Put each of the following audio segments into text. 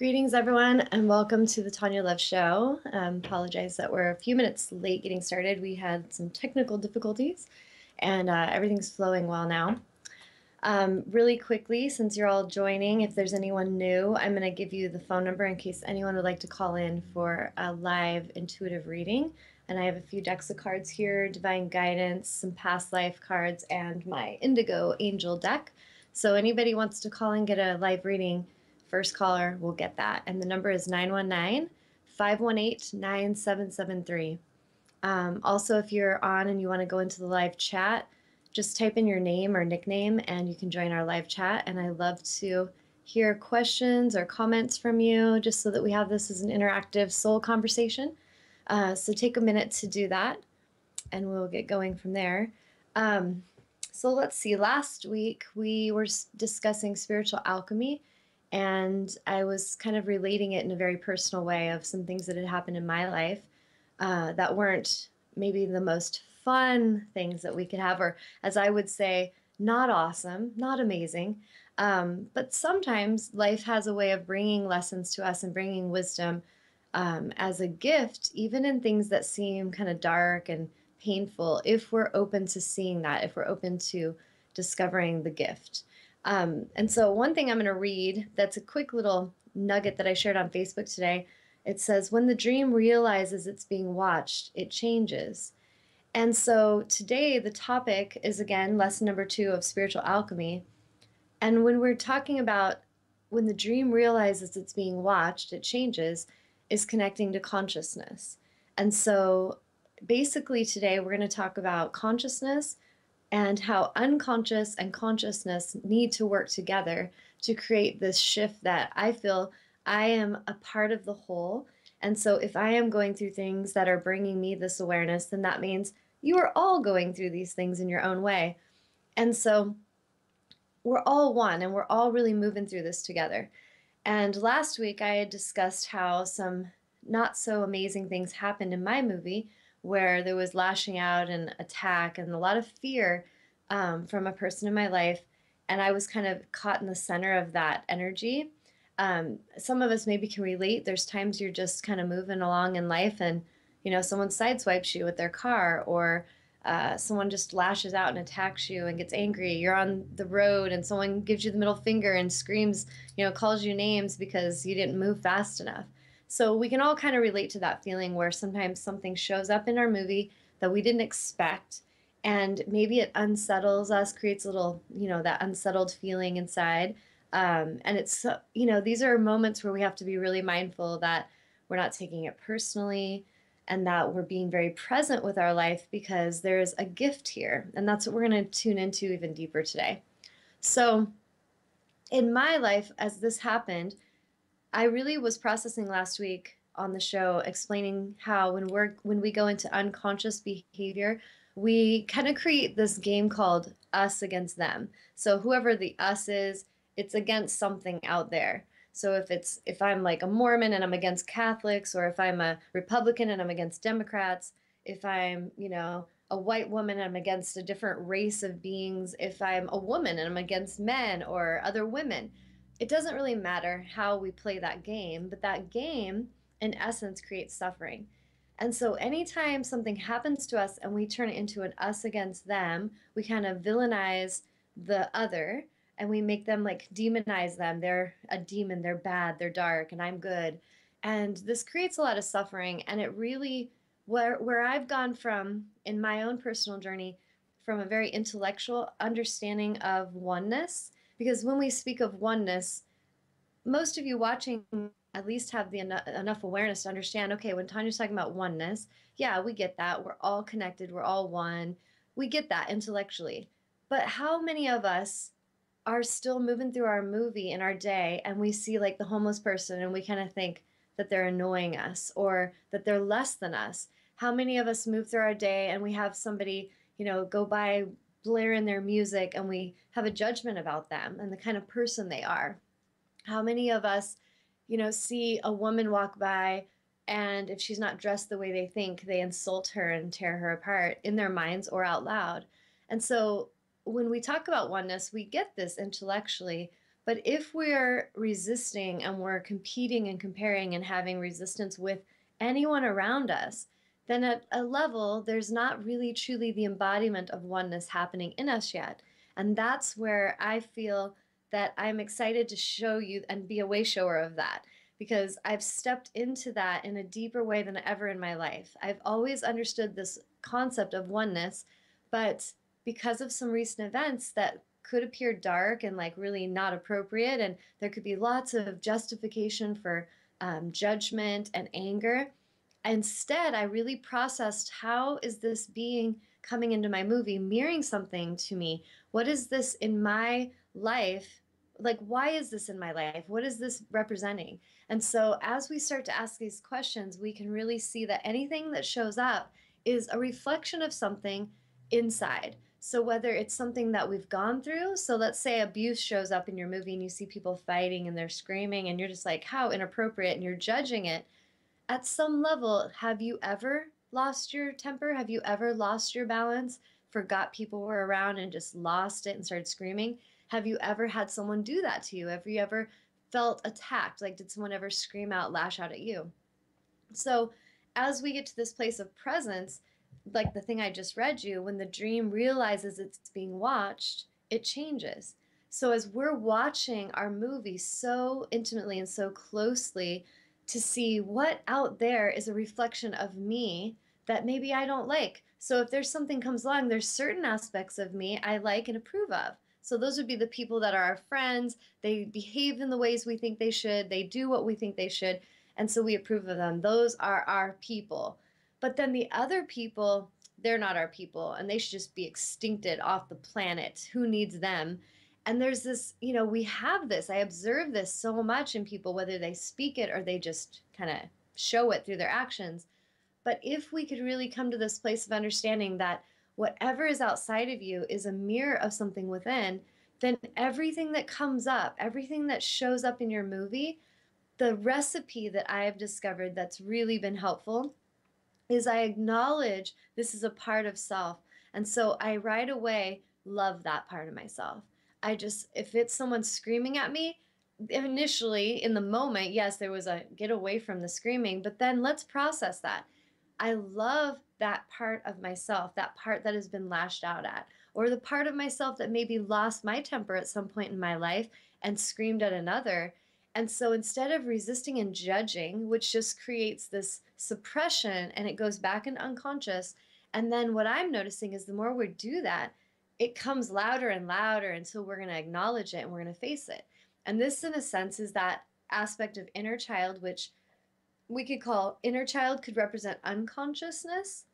Greetings, everyone, and welcome to the Tawnya Love Show. Apologize that we're a few minutes late getting started. We had some technical difficulties, and everything's flowing well now. Really quickly, since you're all joining, if there's anyone new, I'm going to give you the phone number in case anyone would like to call in for a live intuitive reading. And I have a few decks of cards here, Divine Guidance, some past life cards, and my Indigo Angel deck. So anybody wants to call and get a live reading, first caller will get that. And the number is 919-518-9773. Also, if you're on and you want to go into the live chat, just type in your name or nickname and you can join our live chat. And I love to hear questions or comments from you just so that we have this as an interactive soul conversation. So take a minute to do that and we'll get going from there. So let's see, last week we were discussing spiritual alchemy, and I was kind of relating it in a very personal way of some things that had happened in my life that weren't maybe the most fun things that we could have, or as I would say, not awesome, not amazing. But sometimes life has a way of bringing lessons to us and bringing wisdom as a gift, even in things that seem kind of dark and painful, if we're open to seeing that, if we're open to discovering the gift. And so one thing I'm going to read, that's a quick little nugget that I shared on Facebook today. It says, when the dream realizes it's being watched, it changes. And so today the topic is, again, lesson number 2 of spiritual alchemy. And when we're talking about when the dream realizes it's being watched, it changes, is connecting to consciousness. And so basically today we're going to talk about consciousness and how unconscious and consciousness need to work together to create this shift that I feel I am a part of the whole. And so if I am going through things that are bringing me this awareness, then that means you are all going through these things in your own way. And so we're all one, and we're all really moving through this together. And last week I had discussed how some not so amazing things happened in my movie, where there was lashing out and attack and a lot of fear from a person in my life. And I was kind of caught in the center of that energy. Some of us maybe can relate. There's times you're just kind of moving along in life and, someone sideswipes you with their car, or someone just lashes out and attacks you and gets angry. You're on the road and someone gives you the middle finger and screams, calls you names because you didn't move fast enough. So we can all kind of relate to that feeling where sometimes something shows up in our movie that we didn't expect, and maybe it unsettles us, creates a little, that unsettled feeling inside. And it's, these are moments where we have to be really mindful that we're not taking it personally and that we're being very present with our life, because there's a gift here. And that's what we're going to tune into even deeper today. So in my life, as this happened, I really was processing last week on the show, explaining how when we go into unconscious behavior, we kind of create this game called us against them. So whoever the us is, it's against something out there. So if I'm like a Mormon and I'm against Catholics, or if I'm a Republican and I'm against Democrats, if I'm, a white woman and I'm against a different race of beings, if I'm a woman and I'm against men or other women, it doesn't really matter how we play that game, but that game, in essence, creates suffering. And so anytime something happens to us and we turn it into an us against them, we kind of villainize the other and we make them, like, demonize them. They're a demon, they're bad, they're dark, and I'm good. And this creates a lot of suffering. And it really, where I've gone from in my own personal journey, from a very intellectual understanding of oneness, because when we speak of oneness, most of you watching at least have the enough awareness to understand, okay, when Tanya's talking about oneness, yeah, we get that. We're all connected. We're all one. We get that intellectually. But how many of us are still moving through our movie in our day and we see, like, the homeless person and we kind of think that they're annoying us or that they're less than us? How many of us move through our day and we have somebody, go by blaring their music and we have a judgment about them and the kind of person they are? How many of us, see a woman walk by, and if she's not dressed the way they think, they insult her and tear her apart in their minds or out loud? And so when we talk about oneness, we get this intellectually, But if we're resisting and we're competing and comparing and having resistance with anyone around us, then at a level, there's not really truly the embodiment of oneness happening in us yet. And that's where I feel that I'm excited to show you and be a way shower of that, because I've stepped into that in a deeper way than ever in my life. I've always understood this concept of oneness, but because of some recent events that could appear dark and like really not appropriate, and there could be lots of justification for judgment and anger. Instead, I really processed, how is this being coming into my movie mirroring something to me? What is this in my life? Like, why is this in my life? What is this representing? And so, as we start to ask these questions, we can really see that anything that shows up is a reflection of something inside. So, whether it's something that we've gone through, so let's say abuse shows up in your movie and you see people fighting and they're screaming, and you're just like, how inappropriate, and you're judging it. At some level, have you ever lost your temper? Have you ever lost your balance? Forgot people were around and just lost it and started screaming? Have you ever had someone do that to you? Have you ever felt attacked? Like, did someone ever scream out, lash out at you? So, as we get to this place of presence, like the thing I just read you, when the dream realizes it's being watched, it changes. So, as we're watching our movie so intimately and so closely, to see what out there is a reflection of me that maybe I don't like. So if there's something comes along, there's certain aspects of me I like and approve of. So those would be the people that are our friends. They behave in the ways we think they should. They do what we think they should. And so we approve of them. Those are our people. But then the other people, they're not our people, and they should just be extincted off the planet. Who needs them? And there's this, we have this, I observe this so much in people, whether they speak it or they just kind of show it through their actions. But if we could really come to this place of understanding that whatever is outside of you is a mirror of something within, then everything that comes up, everything that shows up in your movie, the recipe that I have discovered that's really been helpful is I acknowledge this is a part of self. And so I right away love that part of myself. If it's someone screaming at me, initially in the moment, yes, there was a get away from the screaming, but then let's process that. I love that part of myself, that part that has been lashed out at, or the part of myself that maybe lost my temper at some point in my life and screamed at another. And so instead of resisting and judging, which just creates this suppression and it goes back into unconscious, and then what I'm noticing is the more we do that, it comes louder and louder until we're going to acknowledge it and we're going to face it. And this, in a sense, is that aspect of inner child, which we could call inner child, could represent unconsciousness.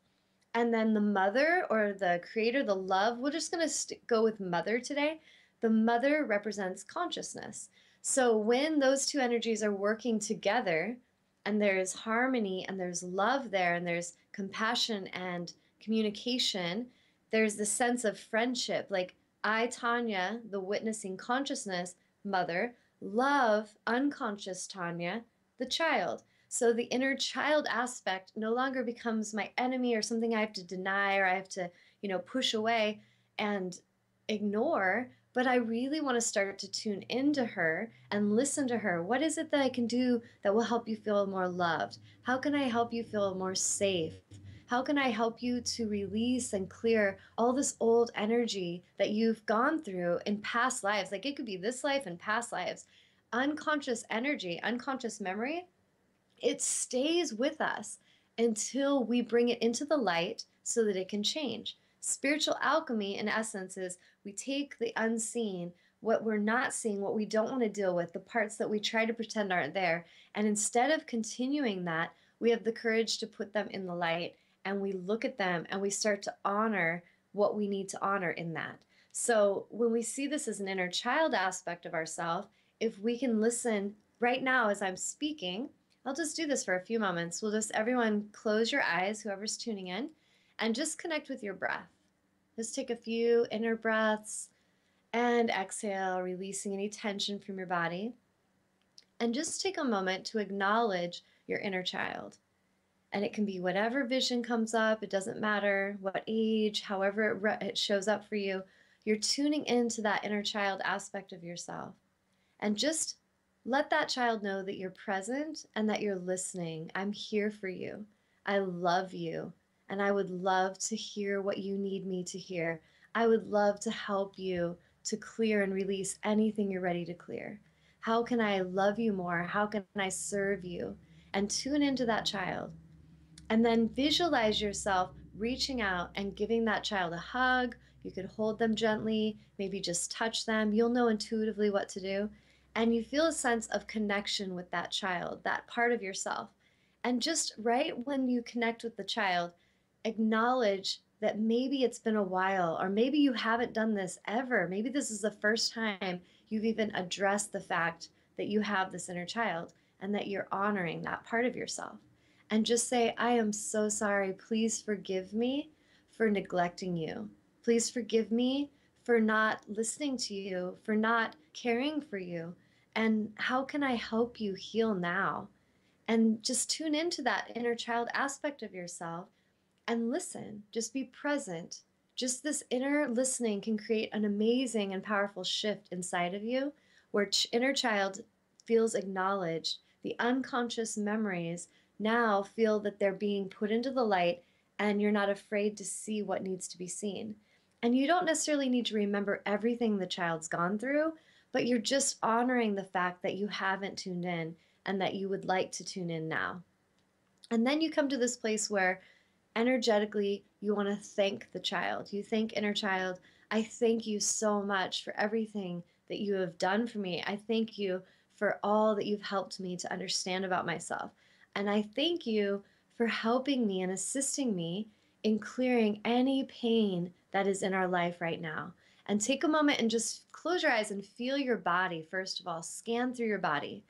And then the mother or the creator, the love, we're just going to go with mother today. The mother represents consciousness. So when those two energies are working together and there is harmony and there's love there and there's compassion and communication, there's the sense of friendship. Like I, Tawnya, the witnessing consciousness mother, love unconscious Tawnya, the child. So the inner child aspect no longer becomes my enemy or something I have to deny or I have to, push away and ignore. But I really want to start to tune into her and listen to her. What is it that I can do that will help you feel more loved? How can I help you feel more safe? How can I help you to release and clear all this old energy that you've gone through in past lives? Like it could be this life and past lives. Unconscious energy, unconscious memory, it stays with us until we bring it into the light so that it can change. Spiritual alchemy, in essence, is we take the unseen, what we're not seeing, what we don't want to deal with, the parts that we try to pretend aren't there. And instead of continuing that, we have the courage to put them in the light and we look at them and we start to honor what we need to honor in that. So when we see this as an inner child aspect of ourselves, if we can listen right now as I'm speaking, I'll just do this for a few moments. We'll just, everyone close your eyes, whoever's tuning in, and just connect with your breath. Just take a few inner breaths and exhale, releasing any tension from your body. And just take a moment to acknowledge your inner child. And it can be whatever vision comes up. It doesn't matter what age, however it shows up for you. You're tuning into that inner child aspect of yourself. And just let that child know that you're present and that you're listening. I'm here for you. I love you. And I would love to hear what you need me to hear. I would love to help you to clear and release anything you're ready to clear. How can I love you more? How can I serve you? And tune into that child. And then visualize yourself reaching out and giving that child a hug. You could hold them gently, maybe just touch them. You'll know intuitively what to do. And you feel a sense of connection with that child, that part of yourself. And just right when you connect with the child, acknowledge that maybe it's been a while, or maybe you haven't done this ever. Maybe this is the first time you've even addressed the fact that you have this inner child and that you're honoring that part of yourself. And just say, I am so sorry. Please forgive me for neglecting you. Please forgive me for not listening to you, for not caring for you. And how can I help you heal now? And just tune into that inner child aspect of yourself and listen. Just be present. Just this inner listening can create an amazing and powerful shift inside of you where inner child feels acknowledged. The unconscious memories now feel that they're being put into the light and you're not afraid to see what needs to be seen. And you don't necessarily need to remember everything the child's gone through, but you're just honoring the fact that you haven't tuned in and that you would like to tune in now. And then you come to this place where energetically you want to thank the child. You thank inner child, I thank you so much for everything that you have done for me. I thank you for all that you've helped me to understand about myself. And I thank you for helping me and assisting me in clearing any pain that is in our life right now. And take a moment and just close your eyes and feel your body. First of all, scan through your body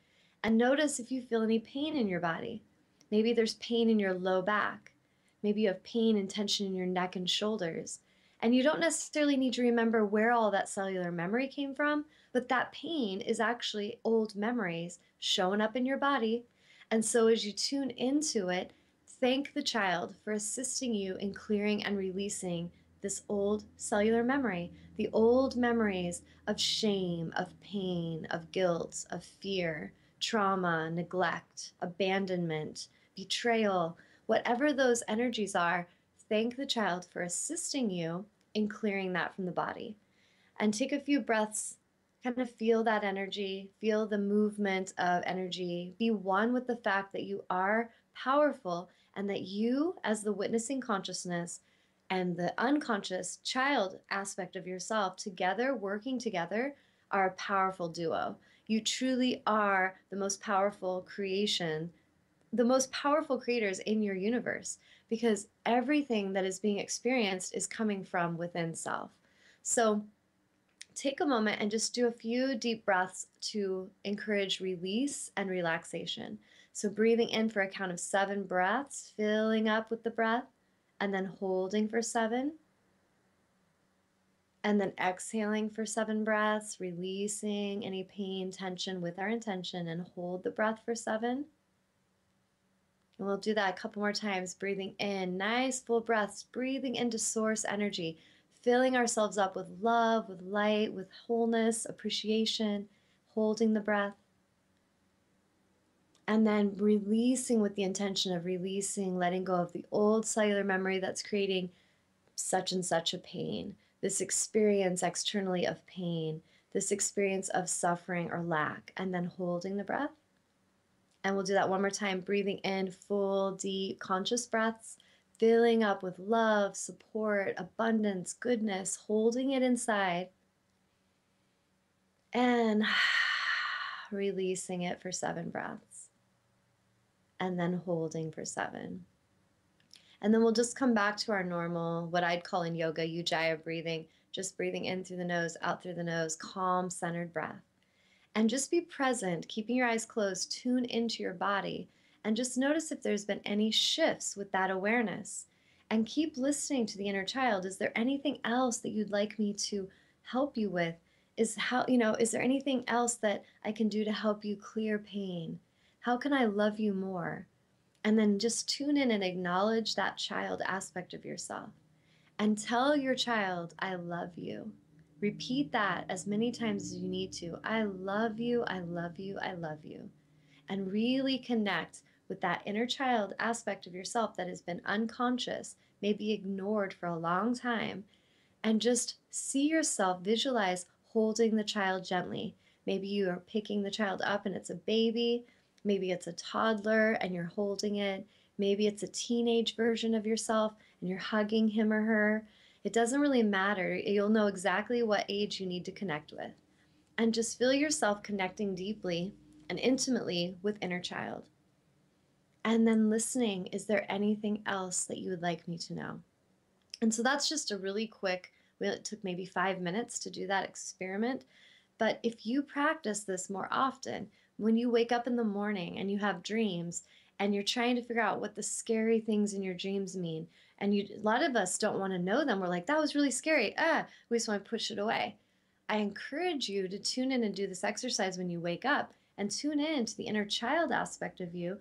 and notice if you feel any pain in your body. Maybe there's pain in your low back. Maybe you have pain and tension in your neck and shoulders. And you don't necessarily need to remember where all that cellular memory came from, but that pain is actually old memories showing up in your body. And so as you tune into it, thank the child for assisting you in clearing and releasing this old cellular memory, the old memories of shame, of pain, of guilt, of fear, trauma, neglect, abandonment, betrayal, whatever those energies are. Thank the child for assisting you in clearing that from the body. And take a few breaths, kind of feel that energy, feel the movement of energy. Be one with the fact that you are powerful and that you, as the witnessing consciousness and the unconscious child aspect of yourself, together, working together, are a powerful duo. You truly are the most powerful creation, the most powerful creators in your universe, because everything that is being experienced is coming from within self. So take a moment and just do a few deep breaths to encourage release and relaxation. So breathing in for a count of 7 breaths, filling up with the breath, and then holding for 7. And then exhaling for 7 breaths, releasing any pain, tension with our intention, and hold the breath for 7. And we'll do that a couple more times, breathing in, nice full breaths, breathing into source energy, filling ourselves up with love, with light, with wholeness, appreciation, holding the breath. And then releasing with the intention of releasing, letting go of the old cellular memory that's creating such and such a pain, this experience externally of pain, this experience of suffering or lack, and then holding the breath. And we'll do that one more time, breathing in full, deep, conscious breaths, filling up with love, support, abundance, goodness, holding it inside, and releasing it for 7 breaths, and then holding for 7. And then we'll just come back to our normal, what I'd call in yoga, ujjayi breathing, just breathing in through the nose, out through the nose, calm, centered breath. And just be present, keeping your eyes closed, tune into your body, and just notice if there's been any shifts with that awareness. And keep listening to the inner child. Is there anything else that you'd like me to help you with? Is there anything else that I can do to help you clear pain? How can I love you more? And then just tune in and acknowledge that child aspect of yourself. And tell your child, I love you. Repeat that as many times as you need to. I love you, I love you, I love you. And really connect with that inner child aspect of yourself that has been unconscious, maybe ignored for a long time, and just see yourself, visualize holding the child gently. Maybe you are picking the child up and it's a baby. Maybe it's a toddler and you're holding it. Maybe it's a teenage version of yourself and you're hugging him or her. It doesn't really matter. You'll know exactly what age you need to connect with. And just feel yourself connecting deeply and intimately with inner child. And then listening, is there anything else that you would like me to know? And so that's just a really quick, it took maybe 5 minutes to do that experiment. But if you practice this more often, when you wake up in the morning and you have dreams and you're trying to figure out what the scary things in your dreams mean, and a lot of us don't want to know them. We're like, that was really scary. We just want to push it away. I encourage you to tune in and do this exercise when you wake up and tune in to the inner child aspect of you.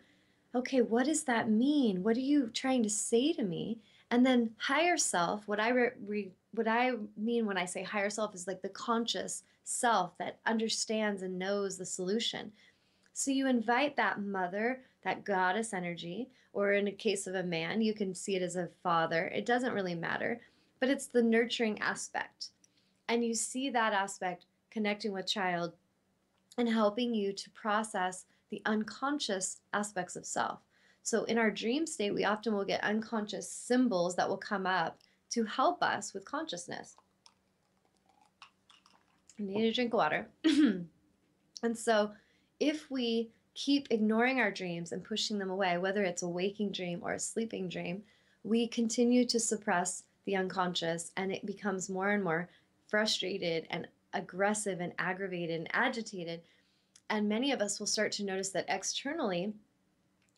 Okay, what does that mean? What are you trying to say to me? And then higher self, what I mean when I say higher self is like the conscious self that understands and knows the solution. So you invite that mother, that goddess energy, or in a case of a man, you can see it as a father. It doesn't really matter, but it's the nurturing aspect. And you see that aspect connecting with child and helping you to process the unconscious aspects of self. So in our dream state, we often will get unconscious symbols that will come up to help us with consciousness. I need a drink of water. And so if we keep ignoring our dreams and pushing them away, whether it's a waking dream or a sleeping dream, we continue to suppress the unconscious, and it becomes more and more frustrated and aggressive and aggravated and agitated. And many of us will start to notice that externally,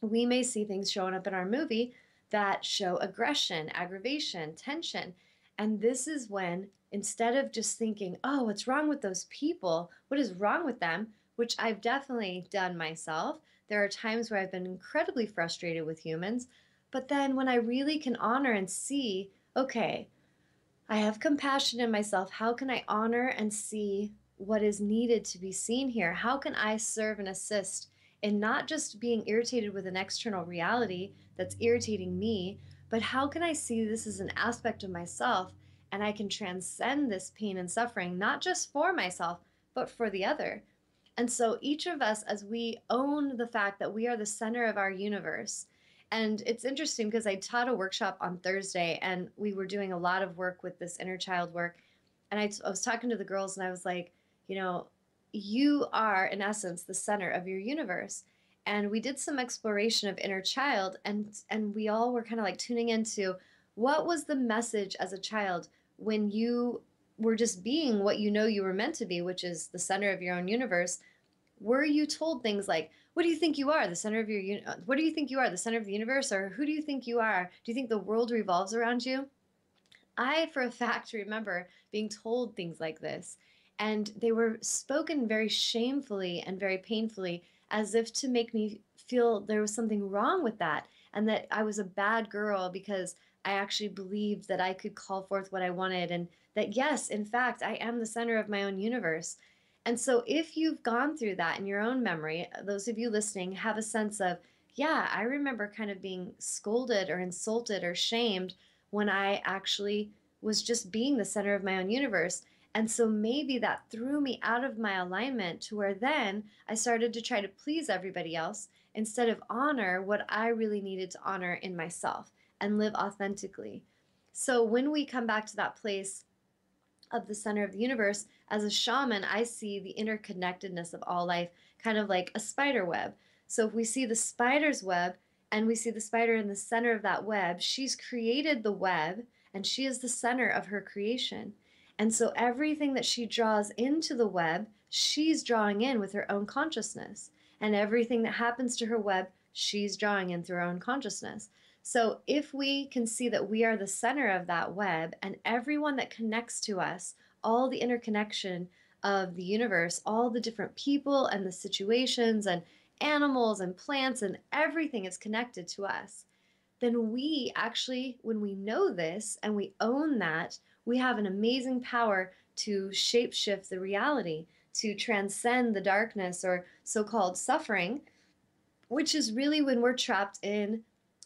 we may see things showing up in our movie that show aggression, aggravation, tension. And this is when, instead of just thinking, oh, what's wrong with those people? What is wrong with them? Which I've definitely done myself. There are times where I've been incredibly frustrated with humans. But then when I really can honor and see, okay, I have compassion in myself. How can I honor and see what is needed to be seen here? How can I serve and assist in not just being irritated with an external reality that's irritating me, but how can I see this as an aspect of myself and I can transcend this pain and suffering, not just for myself, but for the other? And so each of us, as we own the fact that we are the center of our universe, and it's interesting because I taught a workshop on Thursday and we were doing a lot of work with this inner child work. And I was talking to the girls and I was like, you are in essence the center of your universe. And we did some exploration of inner child, and we all were kind of like tuning into what was the message as a child when you were just being what you were meant to be, which is the center of your own universe. Were you told things like, what do you think you are, the center of what do you think you are, the center of the universe? Or who do you think you are? Do you think the world revolves around you? I, for a fact, remember being told things like this, and they were spoken very shamefully and very painfully, as if to make me feel there was something wrong with that, and that I was a bad girl because I actually believed that I could call forth what I wanted, and that, yes, in fact, I am the center of my own universe. And so if you've gone through that in your own memory, those of you listening have a sense of, yeah, I remember kind of being scolded or insulted or shamed when I actually was just being the center of my own universe. And so maybe that threw me out of my alignment to where then I started to try to please everybody else instead of honor what I really needed to honor in myself and live authentically. So when we come back to that place of the center of the universe, as a shaman, I see the interconnectedness of all life, kind of like a spider web. So if we see the spider's web and we see the spider in the center of that web, she's created the web and she is the center of her creation. And so everything that she draws into the web, she's drawing in with her own consciousness. And everything that happens to her web, she's drawing in through her own consciousness. So if we can see that we are the center of that web and everyone that connects to us, all the interconnection of the universe, all the different people and the situations and animals and plants and everything is connected to us, then we actually, when we know this and we own that, We have an amazing power to shapeshift the reality, to transcend the darkness or so-called suffering, which is really when we're trapped in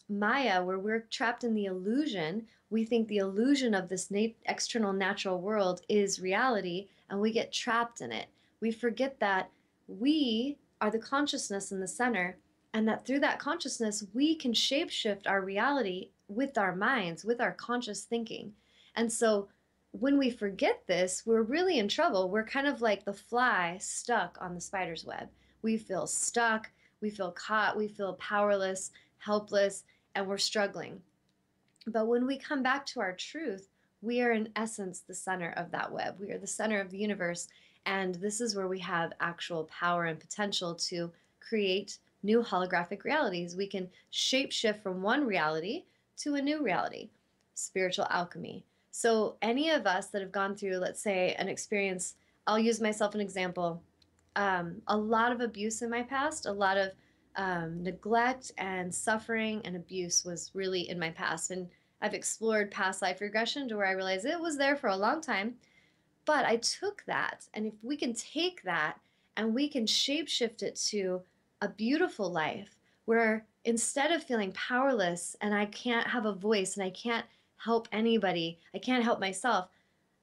Maya, where we're trapped in the illusion. We think the illusion of this external natural world is reality, and we get trapped in it. We forget that we are the consciousness in the center, and that through that consciousness, we can shapeshift our reality with our minds, with our conscious thinking. And so when we forget this, we're really in trouble. We're kind of like the fly stuck on the spider's web. We feel stuck, we feel caught, we feel powerless, helpless, and we're struggling. But when we come back to our truth, we are in essence the center of that web. We are the center of the universe. And this is where we have actual power and potential to create new holographic realities. We can shapeshift from one reality to a new reality. Spiritual alchemy. So any of us that have gone through, let's say, an experience, I'll use myself an example. A lot of abuse in my past, a lot of neglect and suffering and abuse was really in my past. And I've explored past life regression to where I realized it was there for a long time. But I took that, and if we can take that and we can shapeshift it to a beautiful life where instead of feeling powerless and I can't have a voice and I can't help anybody, I can't help myself,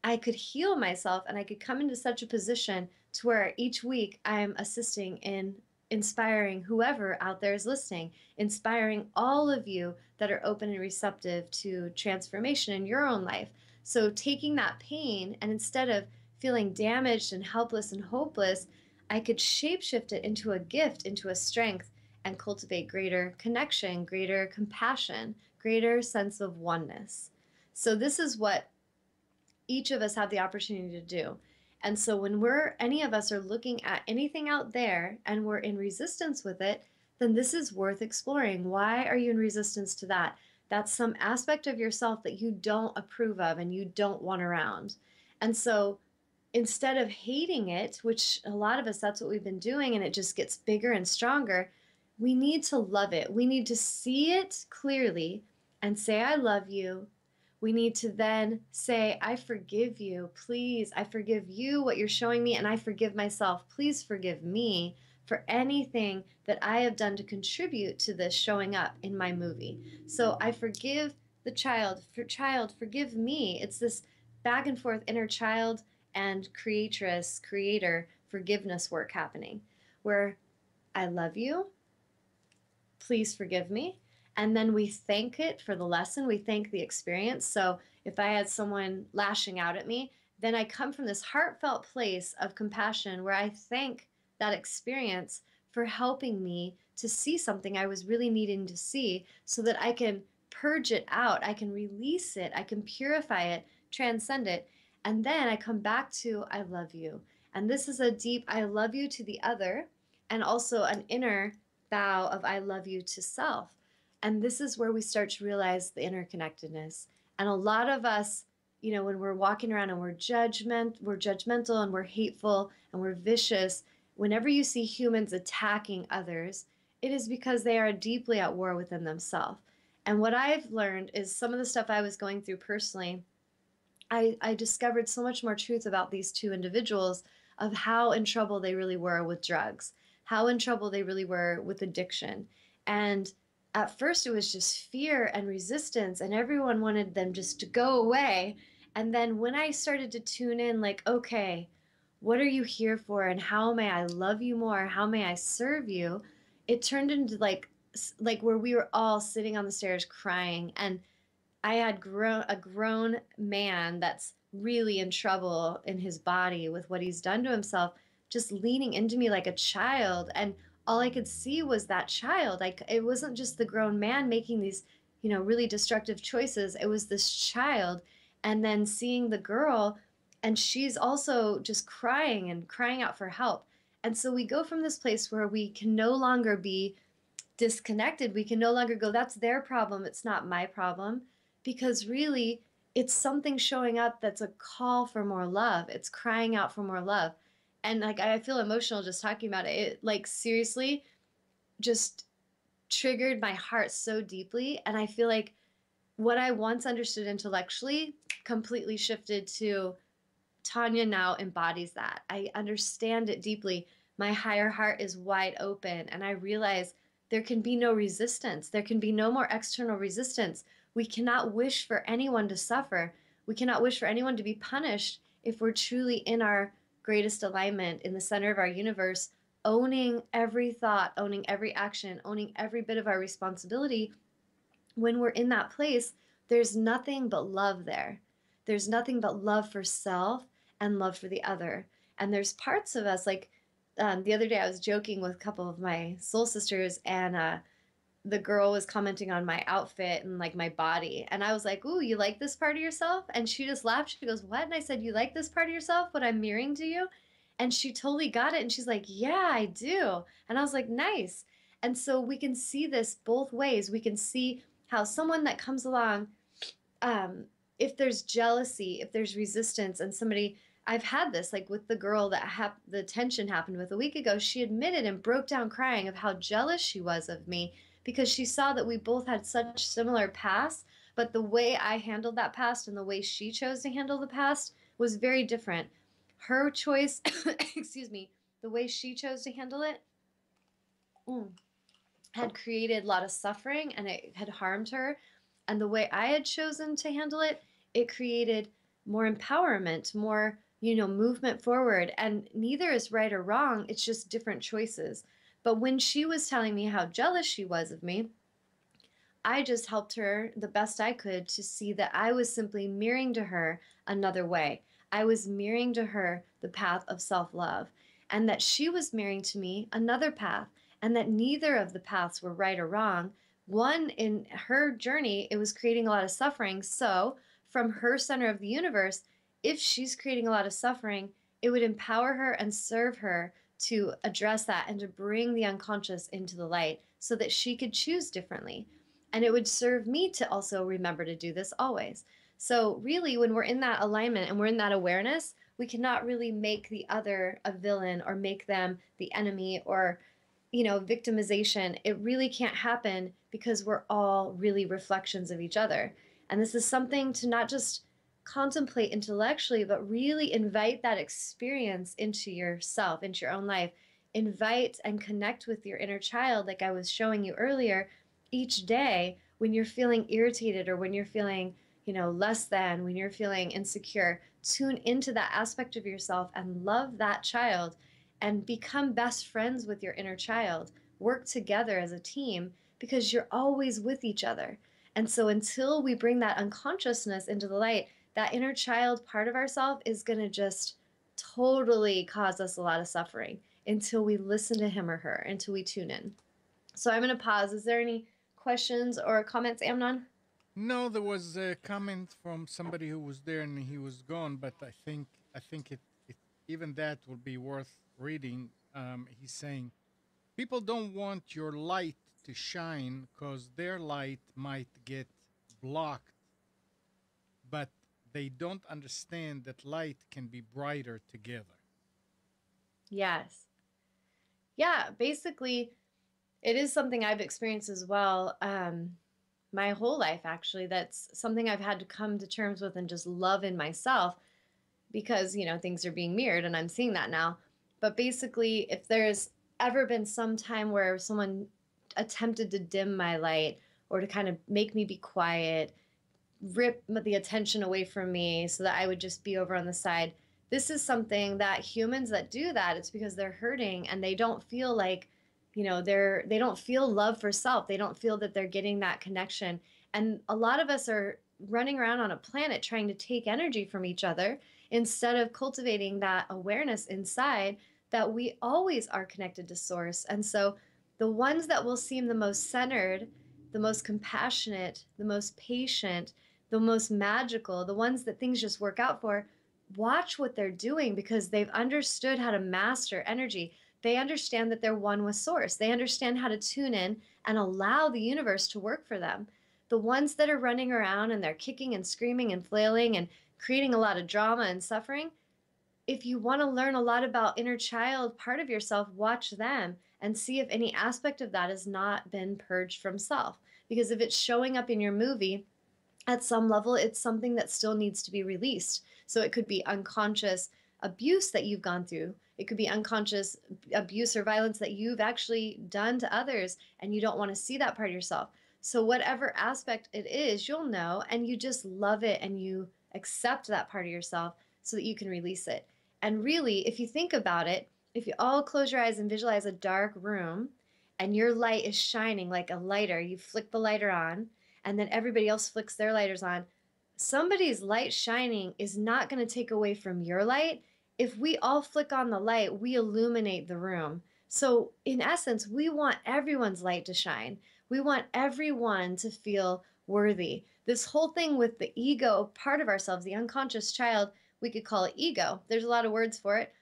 I could heal myself and I could come into such a position to where each week I'm assisting in inspiring whoever out there is listening, inspiring all of you that are open and receptive to transformation in your own life. So taking that pain and instead of feeling damaged and helpless and hopeless, I could shapeshift it into a gift, into a strength, and cultivate greater connection, greater compassion, greater sense of oneness. So this is what each of us have the opportunity to do. And so when any of us are looking at anything out there and we're in resistance with it, then this is worth exploring. Why are you in resistance to that? That's some aspect of yourself that you don't approve of and you don't want around. And so instead of hating it, which a lot of us, that's what we've been doing, and it just gets bigger and stronger, we need to love it. We need to see it clearly and say, I love you. We need to then say, I forgive you. Please, I forgive you what you're showing me, and I forgive myself. Please forgive me for anything that I have done to contribute to this showing up in my movie. So I forgive the child. Child, forgive me. It's this back and forth inner child and creator forgiveness work happening where I love you. Please forgive me. And then we thank it for the lesson. We thank the experience. So if I had someone lashing out at me, then I come from this heartfelt place of compassion where I thank that experience for helping me to see something I was really needing to see so that I can purge it out. I can release it. I can purify it, transcend it. And then I come back to, I love you. And this is a deep, I love you to the other, and also an inner vow of I love you to self. And this is where we start to realize the interconnectedness. And a lot of us, when we're walking around and we're judgmental and we're hateful and we're vicious, whenever you see humans attacking others, it is because they are deeply at war within themselves. And what I've learned is some of the stuff I was going through personally, I discovered so much more truth about these two individuals of how in trouble they really were with drugs, how in trouble they really were with addiction. And at first it was just fear and resistance, and everyone wanted them just to go away. And then when I started to tune in, like, okay, what are you here for? And how may I love you more? How may I serve you? It turned into like where we were all sitting on the stairs crying. And I had a grown man that's really in trouble in his body with what he's done to himself, just leaning into me like a child. And all I could see was that child. It wasn't just the grown man making these, really destructive choices. It was this child. And then seeing the girl, and she's also just crying and crying out for help. And so we go from this place where we can no longer be disconnected. We can no longer go, that's their problem. It's not my problem. Because really, it's something showing up that's a call for more love. It's crying out for more love. And like, I feel emotional just talking about it. It like seriously just triggered my heart so deeply. And I feel like what I once understood intellectually completely shifted to Tawnya now embodies that. I understand it deeply. My higher heart is wide open, and I realize there can be no resistance. There can be no more external resistance. We cannot wish for anyone to suffer. We cannot wish for anyone to be punished if we're truly in our greatest alignment, in the center of our universe, owning every thought, owning every action, owning every bit of our responsibility. When we're in that place, there's nothing but love there. There's nothing but love for self and love for the other. And there's parts of us, like the other day, I was joking with a couple of my soul sisters, and the girl was commenting on my outfit and like my body. And I was like, "Ooh, you like this part of yourself?" And she just laughed. She goes, "What?" And I said, "You like this part of yourself, what I'm mirroring to you?" And she totally got it. And she's like, "Yeah, I do." And I was like, "Nice." And so we can see this both ways. We can see how someone that comes along, if there's jealousy, if there's resistance, and somebody, I've had this like with the girl that the tension happened with a week ago. She admitted and broke down crying of how jealous she was of me because she saw that we both had such similar pasts, but the way I handled that past and the way she chose to handle the past was very different. Her choice, excuse me, the way she chose to handle it, had created a lot of suffering and it had harmed her. And the way I had chosen to handle it, it created more empowerment, more, movement forward. And neither is right or wrong. It's just different choices. But when she was telling me how jealous she was of me, I just helped her the best I could to see that I was simply mirroring to her another way. I was mirroring to her the path of self love, and that she was mirroring to me another path, and that neither of the paths were right or wrong. One, in her journey, it was creating a lot of suffering. So, from her center of the universe, if she's creating a lot of suffering, it would empower her and serve her to address that and to bring the unconscious into the light so that she could choose differently. And it would serve me to also remember to do this always. So, really, when we're in that alignment and we're in that awareness, we cannot really make the other a villain or make them the enemy or, victimization. It really can't happen because we're all really reflections of each other. And this is something to not just contemplate intellectually, but really invite that experience into yourself, into your own life. Invite and connect with your inner child, like I was showing you earlier, each day when you're feeling irritated or when you're feeling, less than, when you're feeling insecure. Tune into that aspect of yourself and love that child and become best friends with your inner child. Work together as a team because you're always with each other. And so until we bring that unconsciousness into the light, that inner child part of ourselves is going to just totally cause us a lot of suffering until we listen to him or her, until we tune in. So I'm going to pause. Is there any questions or comments, Amnon? No, there was a comment from somebody who was there and he was gone, but I think it even that would be worth reading. He's saying people don't want your light to shine because their light might get blocked, but they don't understand that light can be brighter together. Yes. Yeah, basically, it is something I've experienced as well. My whole life, actually. That's something I've had to come to terms with and just love in myself because, things are being mirrored and I'm seeing that now. But basically, if there's ever been some time where someone attempted to dim my light or to kind of make me be quiet, rip the attention away from me so that I would just be over on the side. This is something that humans that do that, it's because they're hurting and they don't feel like, they don't feel love for self. They don't feel that they're getting that connection. And a lot of us are running around on a planet trying to take energy from each other instead of cultivating that awareness inside that we always are connected to source. And so the ones that will seem the most centered, the most compassionate, the most patient, the most magical, the ones that things just work out for, watch what they're doing because they've understood how to master energy. They understand that they're one with source. They understand how to tune in and allow the universe to work for them. The ones that are running around and they're kicking and screaming and flailing and creating a lot of drama and suffering, if you want to learn a lot about inner child part of yourself, watch them and see if any aspect of that has not been purged from self. Because if it's showing up in your movie, at some level, it's something that still needs to be released. So it could be unconscious abuse that you've gone through. It could be unconscious abuse or violence that you've actually done to others, and you don't want to see that part of yourself. So, whatever aspect it is, you'll know, and you just love it and you accept that part of yourself so that you can release it. And really, if you think about it, if you all close your eyes and visualize a dark room and your light is shining like a lighter, you flick the lighter on, and then everybody else flicks their lighters on. Somebody's light shining is not going to take away from your light. If we all flick on the light, we illuminate the room. So, in essence, we want everyone's light to shine. We want everyone to feel worthy. This whole thing with the ego part of ourselves, the unconscious child, we could call it ego. There's a lot of words for it.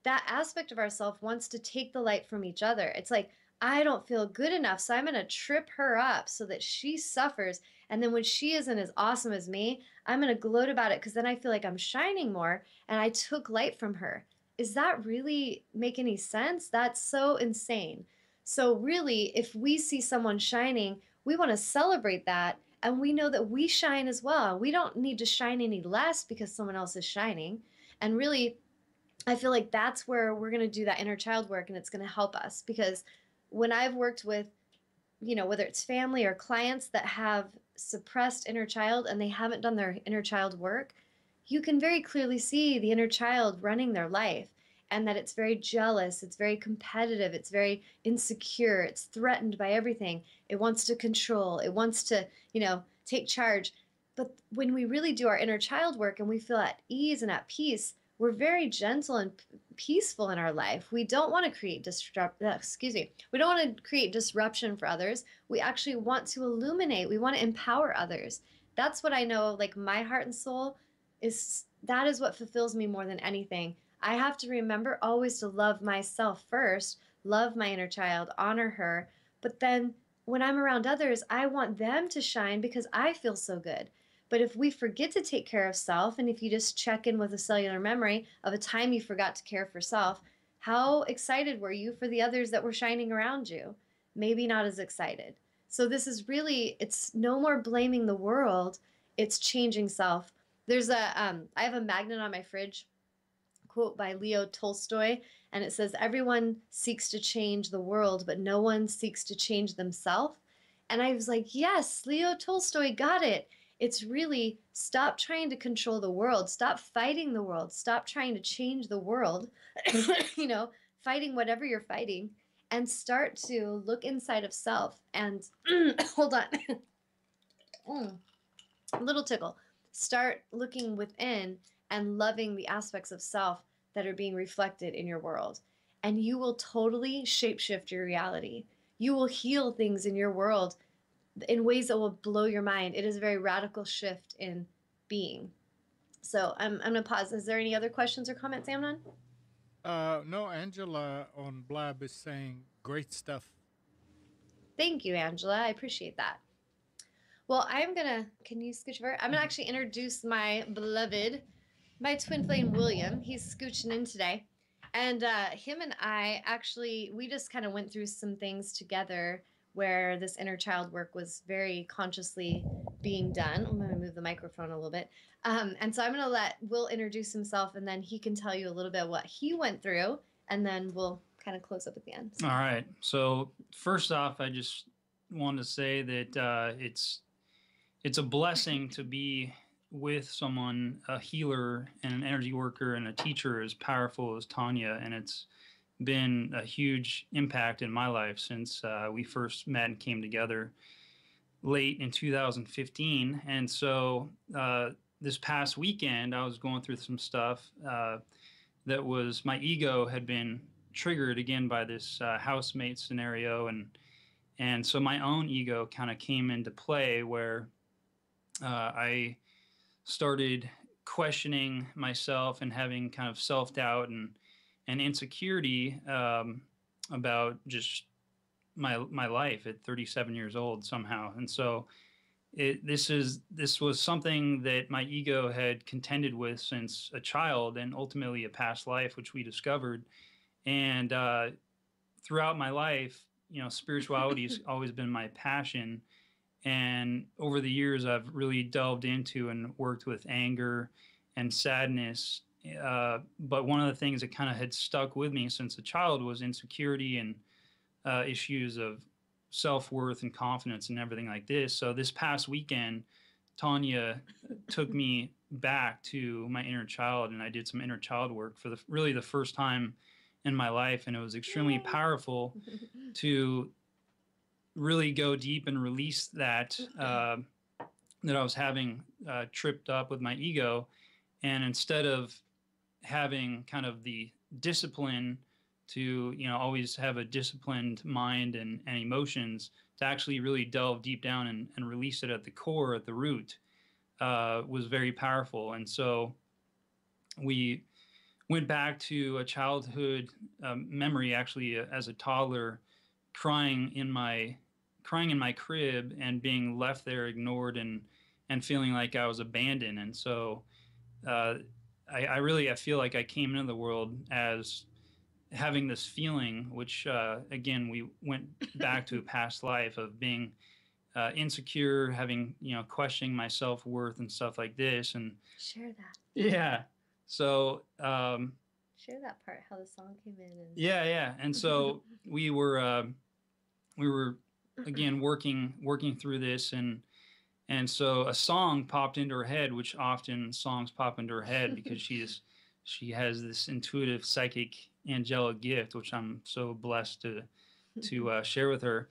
That aspect of ourself wants to take the light from each other. It's like, I don't feel good enough, so I'm going to trip her up so that she suffers. And then when she isn't as awesome as me, I'm going to gloat about it because then I feel like I'm shining more and I took light from her. Is that really make any sense? That's so insane. So, really, if we see someone shining, we want to celebrate that. And we know that we shine as well. We don't need to shine any less because someone else is shining. And really, I feel like that's where we're going to do that inner child work, and it's going to help us because when I've worked with, whether it's family or clients that have suppressed inner child and they haven't done their inner child work, you can very clearly see the inner child running their life, and that it's very jealous, it's very competitive, it's very insecure, it's threatened by everything. It wants to control, it wants to, take charge. But when we really do our inner child work and we feel at ease and at peace, we're very gentle and peaceful in our life. We don't want to create We don't want to create disruption for others. We actually want to illuminate. We want to empower others. That's what I know, like my heart and soul that is what fulfills me more than anything. I have to remember always to love myself first, love my inner child, honor her, but then when I'm around others, I want them to shine because I feel so good. But if we forget to take care of self, and if you just check in with a cellular memory of a time you forgot to care for self, how excited were you for the others that were shining around you? Maybe not as excited. So this is really, it's no more blaming the world, it's changing self. I have a magnet on my fridge, quote by Leo Tolstoy, and it says, everyone seeks to change the world, but no one seeks to change themselves. And I was like, yes, Leo Tolstoy got it. It's really stop trying to control the world, stop fighting the world, stop trying to change the world, fighting whatever you're fighting, and start to look inside of self and hold on. A little tickle. Start looking within and loving the aspects of self that are being reflected in your world. And you will totally shapeshift your reality. You will heal things in your world in ways that will blow your mind. It is a very radical shift in being. So I'm going to pause. Is there any other questions or comments, Amnon? No, Angela on Blab is saying great stuff. Thank you, Angela. I appreciate that. Well, can you scooch over? I'm going to actually introduce my beloved, my twin flame, William. He's scooching in today. And him and I actually, we just kind of went through some things together where this inner child work was very consciously being done. I'm going to move the microphone a little bit. And so I'm going to let Will introduce himself, and then he can tell you a little bit what he went through, and then we'll kind of close up at the end. All right. So first off, I just want to say that it's a blessing to be with someone, a healer and an energy worker and a teacher as powerful as Tawnya, and it's been a huge impact in my life since we first met and came together late in 2015. And so this past weekend, I was going through some stuff that was, my ego had been triggered again by this housemate scenario, and so my own ego kind of came into play where I started questioning myself and having kind of self-doubt and insecurity about just my life at 37 years old somehow. And so this was something that my ego had contended with since a child and ultimately a past life, which we discovered. And throughout my life, spirituality has always been my passion. And over the years, I've really delved into and worked with anger and sadness. But one of the things that kind of had stuck with me since a child was insecurity and issues of self worth and confidence and everything like this. So this past weekend, Tawnya took me back to my inner child, and I did some inner child work for really the first time in my life, and it was extremely powerful to really go deep and release that that I was having tripped up with my ego, and instead of having kind of the discipline to always have a disciplined mind and emotions, to actually really delve deep down and release it at the core, at the root, was very powerful. And so we went back to a childhood memory, actually, as a toddler, crying in my crib and being left there, ignored, and feeling like I was abandoned. And so I feel like I came into the world as having this feeling, which again, we went back to a past life of being insecure, having questioning my self-worth and stuff like this. And Share that. yeah, so Share that part, how the song came in. And... yeah, and so we were again working through this, and so a song popped into her head, which often songs pop into her head because she has this intuitive, psychic, angelic gift, which I'm so blessed to share with her.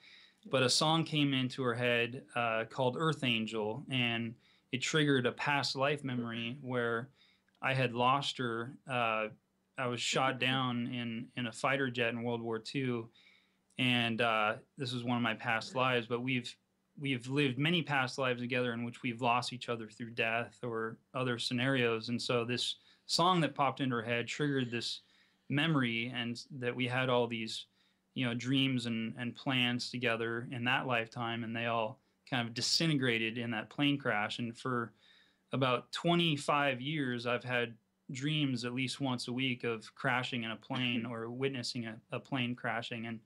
But a song came into her head called Earth Angel, and it triggered a past life memory where I had lost her. I was shot down in a fighter jet in World War II, and this was one of my past lives. But we've lived many past lives together in which we've lost each other through death or other scenarios. And so this song that popped into her head triggered this memory, and that we had all these dreams and plans together in that lifetime, and they all kind of disintegrated in that plane crash. And for about 25 years, I've had dreams at least once a week of crashing in a plane or witnessing a plane crashing. And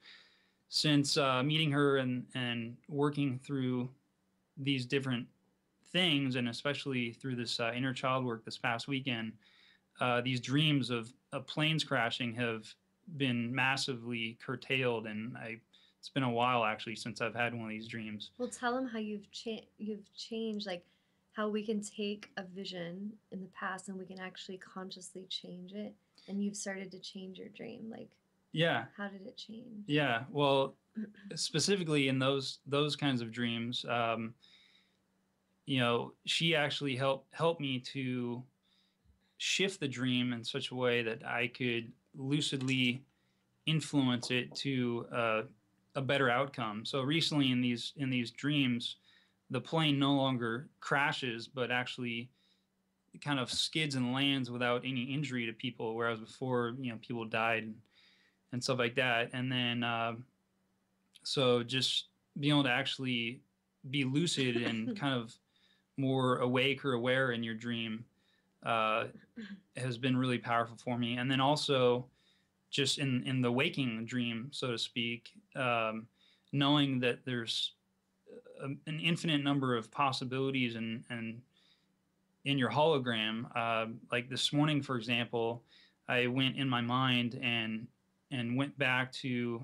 since meeting her and working through these different things, and especially through this inner child work this past weekend, these dreams of planes crashing have been massively curtailed, and it's been a while actually since I've had one of these dreams. Well, tell them how you've changed, like how we can take a vision in the past and we can actually consciously change it, and you've started to change your dream. Like, yeah, how did it change? Yeah, well, specifically in those kinds of dreams, she actually helped me to shift the dream in such a way that I could lucidly influence it to a better outcome. So recently in these dreams, the plane no longer crashes, but actually kind of skids and lands without any injury to people, whereas before, people died and stuff like that. And then so just being able to actually be lucid and kind of more awake or aware in your dream has been really powerful for me. And then also just in the waking dream, so to speak, knowing that there's an infinite number of possibilities and in your hologram. Like this morning, for example, I went in my mind and went back to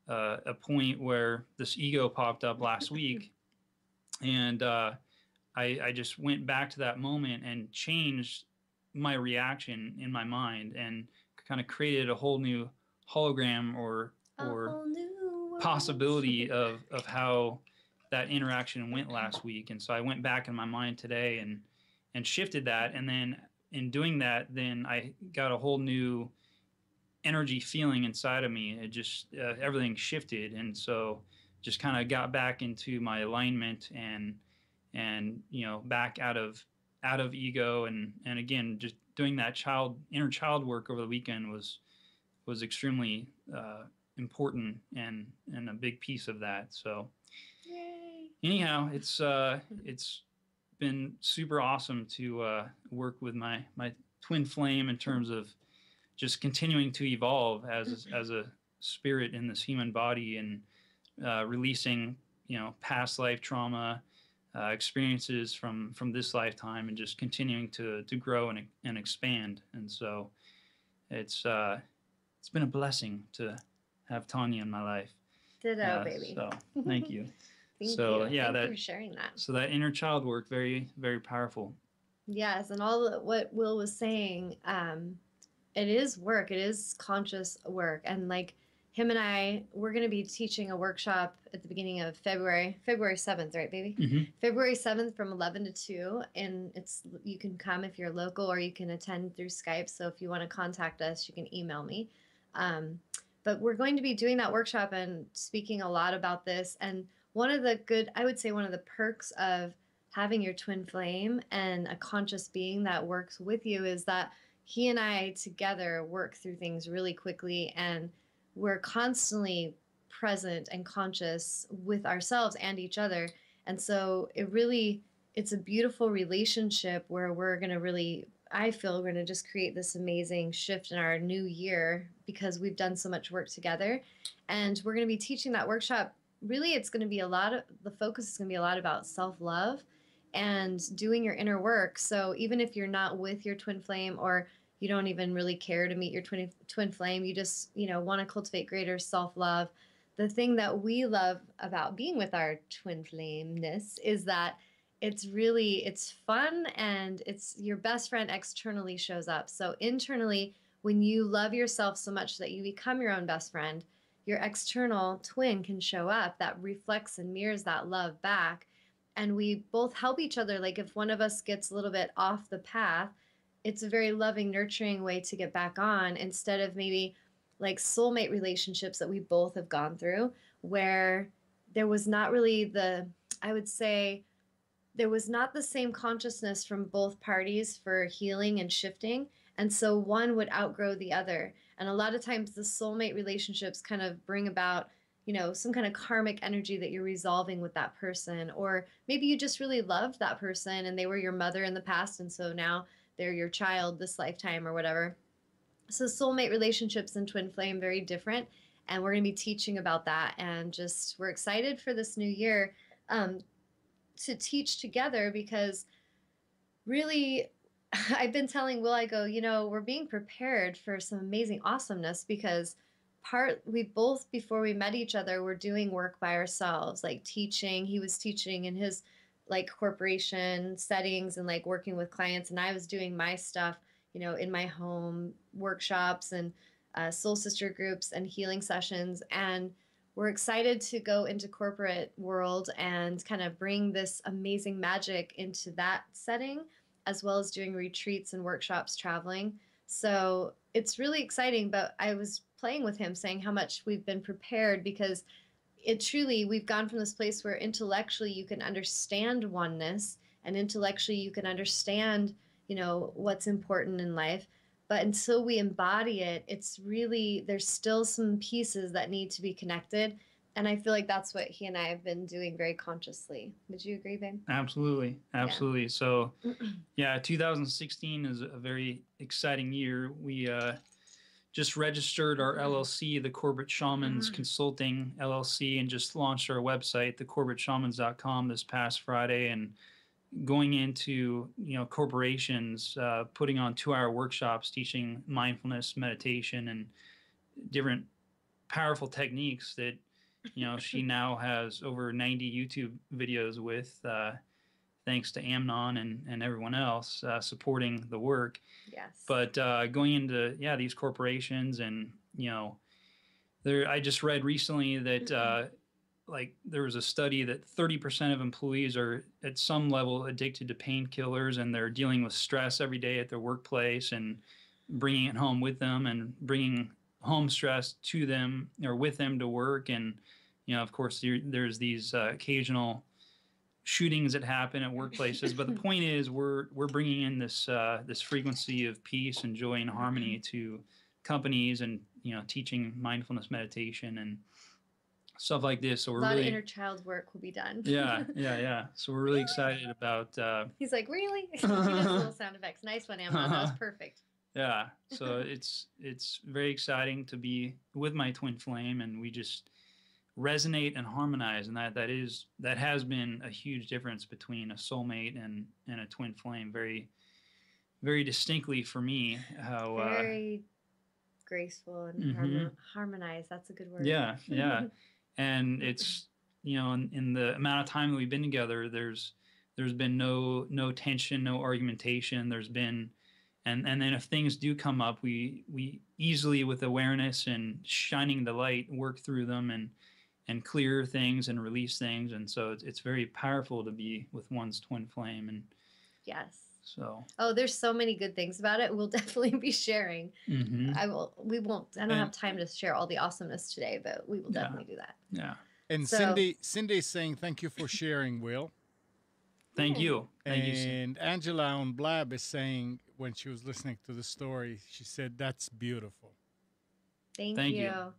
a point where this ego popped up last week, and I just went back to that moment and changed my reaction in my mind and kind of created a whole new hologram or possibility of how that interaction went last week. And so I went back in my mind today and shifted that. And then in doing that, then I got a whole new energy feeling inside of me. It just, everything shifted. And so just kind of got back into my alignment and back out of ego. And again, just doing that inner child work over the weekend was extremely important and a big piece of that. So Yay. Anyhow, it's been super awesome to work with my twin flame in terms of just continuing to evolve as a spirit in this human body, and releasing past life trauma, experiences from this lifetime, and just continuing to grow and expand. And so it's been a blessing to have Tawnya in my life. Ditto, baby. So thank you. Thank so you. yeah, Thank you for sharing that. So that inner child work, very, very powerful. Yes, and what Will was saying, it is work. It is conscious work, and like him and we're going to be teaching a workshop at the beginning of February 7th, right, baby? Mm-hmm. February 7th from 11 to 2, and you can come if you're local, or you can attend through Skype. So if you want to contact us, you can email me. But we're going to be doing that workshop and speaking a lot about this. And one of the perks of having your twin flame and a conscious being that works with you is that he and I together work through things really quickly, and we're constantly present and conscious with ourselves and each other. And so it's a beautiful relationship where I feel we're going to just create this amazing shift in our new year because we've done so much work together. And we're going to be teaching that workshop. Really, it's going to be the focus is going to be a lot about self-love and doing your inner work. So even if you're not with your twin flame, or you don't even really care to meet your twin flame, you just, want to cultivate greater self-love. The thing that we love about being with our twin flameness is that it's fun, and it's your best friend externally shows up. So internally, when you love yourself so much that you become your own best friend, your external twin can show up that reflects and mirrors that love back. And we both help each other. Like if one of us gets a little bit off the path, it's a very loving, nurturing way to get back on, instead of maybe like soulmate relationships that we both have gone through, where there was not really I would say, there was not the same consciousness from both parties for healing and shifting. And so one would outgrow the other. And a lot of times the soulmate relationships kind of bring about, some kind of karmic energy that you're resolving with that person. Or maybe you just really loved that person and they were your mother in the past, and so now they're your child this lifetime or whatever. So soulmate relationships and twin flame, very different. And we're going to be teaching about that. And we're excited for this new year to teach together, because really, I've been telling Will, I go, we're being prepared for some amazing awesomeness, because we both, before we met each other, were doing work by ourselves, like teaching. He was teaching in his like corporation settings and like working with clients, and I was doing my stuff, in my home, workshops and soul sister groups and healing sessions. And we're excited to go into corporate world and kind of bring this amazing magic into that setting, as well as doing retreats and workshops, traveling. So it's really exciting. But I was playing with him, saying how much we've been prepared, because we've gone from this place where intellectually you can understand oneness, and intellectually you can understand, what's important in life. But until we embody it, there's still some pieces that need to be connected. And I feel like that's what he and I have been doing very consciously. Would you agree, babe? Absolutely. Absolutely. Yeah. So, 2016 is a very exciting year. We just registered our LLC, the Corporate Shamans Consulting LLC, and just launched our website, thecorporateshamans.com, this past Friday. And going into, corporations, putting on 2-hour workshops, teaching mindfulness, meditation, and different powerful techniques that, she now has over 90 YouTube videos with, thanks to Amnon and everyone else supporting the work. Yes. But going into, these corporations, and, I just read recently that there was a study that 30% of employees are at some level addicted to painkillers, and they're dealing with stress every day at their workplace and bringing it home with them, and bringing home stress to them or with them to work. And, of course, there's these occasional shootings that happen at workplaces. But the point is, we're bringing in this frequency of peace and joy and harmony to companies, and, teaching mindfulness meditation and stuff like this. So we're a lot of inner child work will be done. Yeah. So we're really excited about. He's like, really? He does little sound effects. Nice one, Amnon. That was perfect. Yeah. So it's very exciting to be with my twin flame, and resonate and harmonize, and that has been a huge difference between a soulmate and a twin flame, very very distinctly for me. How Very graceful and mhm. harmonized. That's a good word. Yeah, yeah. And it's, in the amount of time that we've been together, there's been no tension, no argumentation. There's been, and then if things do come up, we easily, with awareness and shining the light, work through them and clear things and release things. And so it's very powerful to be with one's twin flame. And Yes. so Oh, there's so many good things about it. We'll definitely be sharing. mhm. I don't have time to share all the awesomeness today, but we will definitely do that. Yeah. And So- Cindy's saying thank you for sharing, Will. Thank you. Thank you. And Angela on Blab is saying, when she was listening to the story, she said, "That's beautiful." Thank Thank you. you.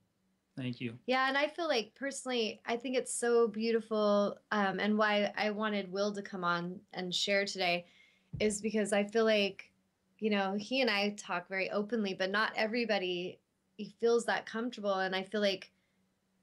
Thank you. Yeah, and I feel like personally, I think it's so beautiful, and why I wanted Will to come on and share today is because I feel like, he and I talk very openly, but not everybody feels that comfortable. And I feel like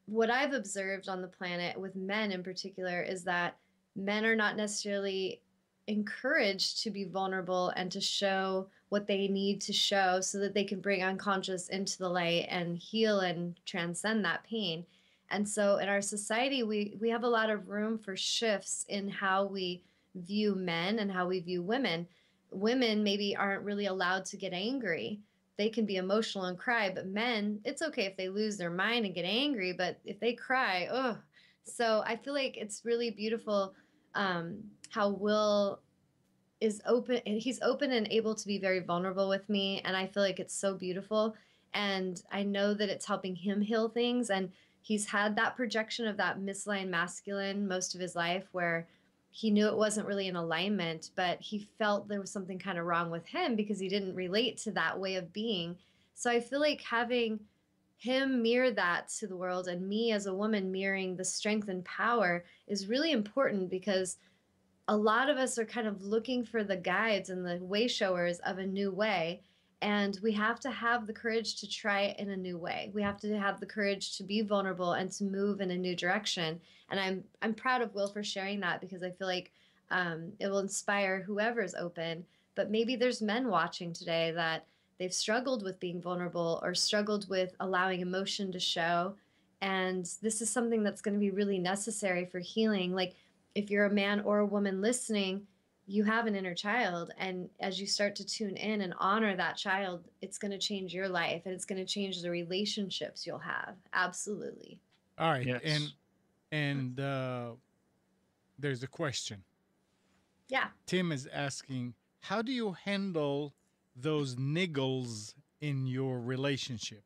what I've observed on the planet with men in particular is that men are not necessarily encouraged to be vulnerable and to show what they need to show so that they can bring unconscious into the light and heal and transcend that pain. And so in our society, we have a lot of room for shifts in how we view men and how we view women. Women maybe aren't really allowed to get angry. They can be emotional and cry, but men, it's okay if they lose their mind and get angry, but if they cry, ugh. So I feel like it's really beautiful how Will is open, and he's open and able to be very vulnerable with me, and I feel like it's so beautiful, and I know that it's helping him heal things. And he's had that projection of that misaligned masculine most of his life, where he knew it wasn't really in alignment, but he felt there was something kind of wrong with him because he didn't relate to that way of being. So I feel like having him mirror that to the world, and me as a woman mirroring the strength and power, is really important, because a lot of us are kind of looking for the guides and the way showers of a new way. And we have to have the courage to try it in a new way. We have to have the courage to be vulnerable and to move in a new direction. And I'm proud of Will for sharing that, because I feel like it will inspire whoever's open. But maybe there's men watching today that they've struggled with being vulnerable or struggled with allowing emotion to show. And this is something that's going to be really necessary for healing. Like, if you're a man or a woman listening, you have an inner child. And as you start to tune in and honor that child, it's going to change your life, and it's going to change the relationships you'll have. Absolutely. All right. Yes. And there's a question. Yeah. Tim is asking, how do you handle those niggles in your relationship?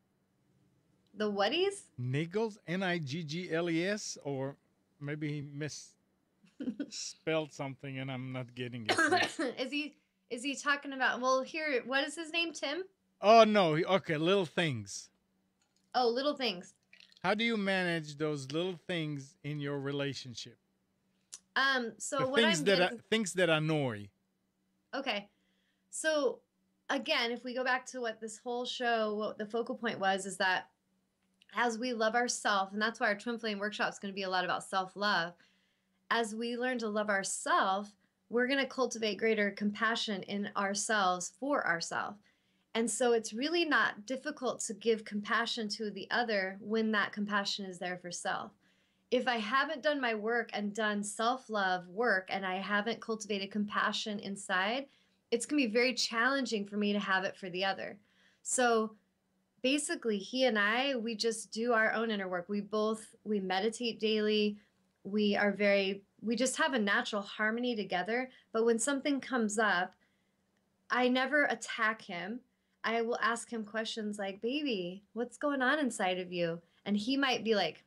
The whaties? Niggles? Niggles? Or maybe he misspelled something and I'm not getting it. Is he talking about, well, here, what is his name, Tim? Oh, no. Okay, little things. Oh, little things. How do you manage those little things in your relationship? So the what things I'm that getting... things that annoy. Okay. So again, if we go back to what this whole show, what the focal point was, is that as we love ourselves, and that's why our Twin Flame Workshop is going to be a lot about self-love. As we learn to love ourselves, we're going to cultivate greater compassion in ourselves for ourselves. And so it's really not difficult to give compassion to the other when that compassion is there for self. If I haven't done my work and done self-love work, and I haven't cultivated compassion inside, it's going to be very challenging for me to have it for the other. So basically, he and I, we just do our own inner work. We meditate daily. We just have a natural harmony together. But when something comes up, I never attack him. I will ask him questions like, baby, what's going on inside of you? And he might be like,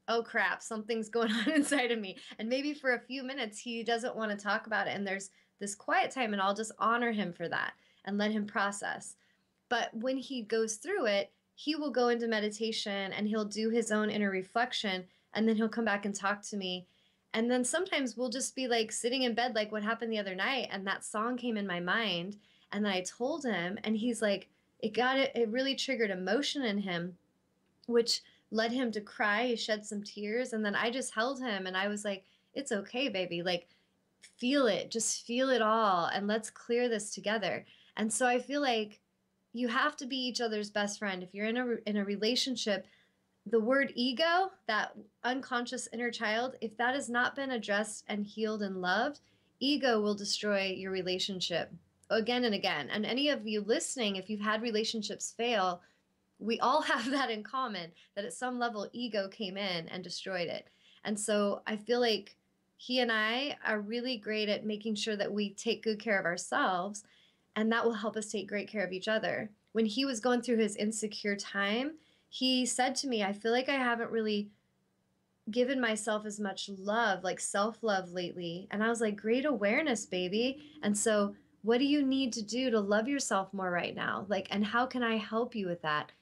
oh crap, something's going on inside of me. And maybe for a few minutes, he doesn't want to talk about it. And there's this quiet time, and I'll just honor him for that and let him process. But when he goes through it, he will go into meditation and he'll do his own inner reflection, and then he'll come back and talk to me. And then sometimes we'll just be like sitting in bed, like what happened the other night, and that song came in my mind, and then I told him, and he's like, it really triggered emotion in him, which led him to cry. He shed some tears, and then I just held him and I was like, it's okay, baby. Like, feel it, just feel it all, and let's clear this together. And so I feel like you have to be each other's best friend. If you're in a relationship, the word ego, that unconscious inner child, if that has not been addressed and healed and loved, ego will destroy your relationship again and again. And any of you listening, if you've had relationships fail, we all have that in common, that at some level ego came in and destroyed it. And so I feel like he and I are really great at making sure that we take good care of ourselves, and that will help us take great care of each other. When he was going through his insecure time, he said to me, I feel like I haven't really given myself as much love, like self-love lately. And I was like, great awareness, baby. And so what do you need to do to love yourself more right now? Like, and how can I help you with that?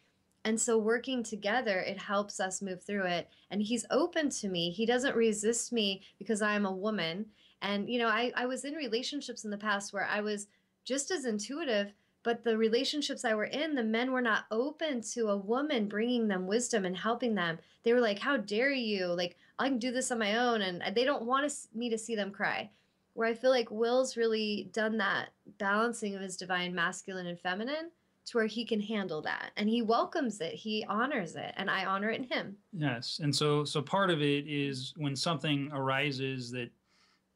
And so working together, it helps us move through it. And he's open to me. He doesn't resist me because I'm a woman. And, you know, I was in relationships in the past where I was just as intuitive, but the relationships I were in, the men were not open to a woman bringing them wisdom and helping them. They were like, how dare you? Like, I can do this on my own. And they don't want me to see them cry. Where I feel like Will's really done that balancing of his divine masculine and feminine to where he can handle that, and he welcomes it, he honors it, and I honor it in him. Yes, and so part of it is when something arises that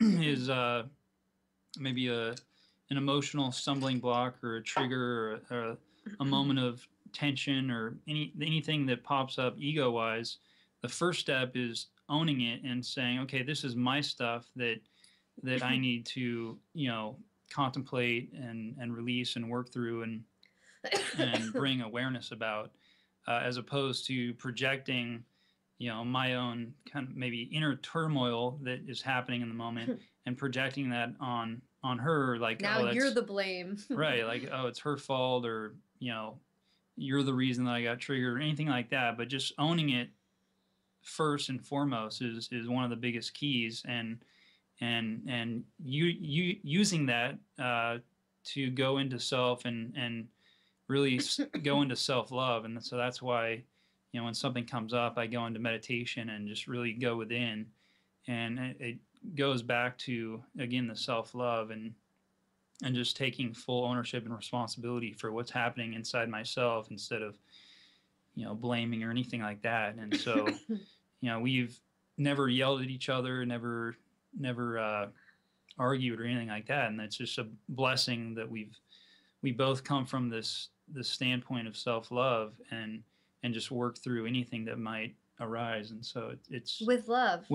is maybe an emotional stumbling block or a trigger or a moment of tension or anything that pops up ego wise. The first step is owning it and saying, okay, this is my stuff that I need to, you know, contemplate and release and work through and bring awareness about, as opposed to projecting, you know, my own kind of maybe inner turmoil that is happening in the moment and projecting that on her, like, now oh, you're the blame. Right, like, oh, it's her fault, or, you know, you're the reason that I got triggered or anything like that. But just owning it first and foremost is one of the biggest keys, and you using that to go into self and really go into self-love. And so that's why, you know, when something comes up, I go into meditation and just really go within, and it goes back to, again, the self-love and just taking full ownership and responsibility for what's happening inside myself instead of, you know, blaming or anything like that. And so, you know, we've never yelled at each other, never argued or anything like that. And it's just a blessing that we both come from this standpoint of self-love and just work through anything that might arise. And so it's with love,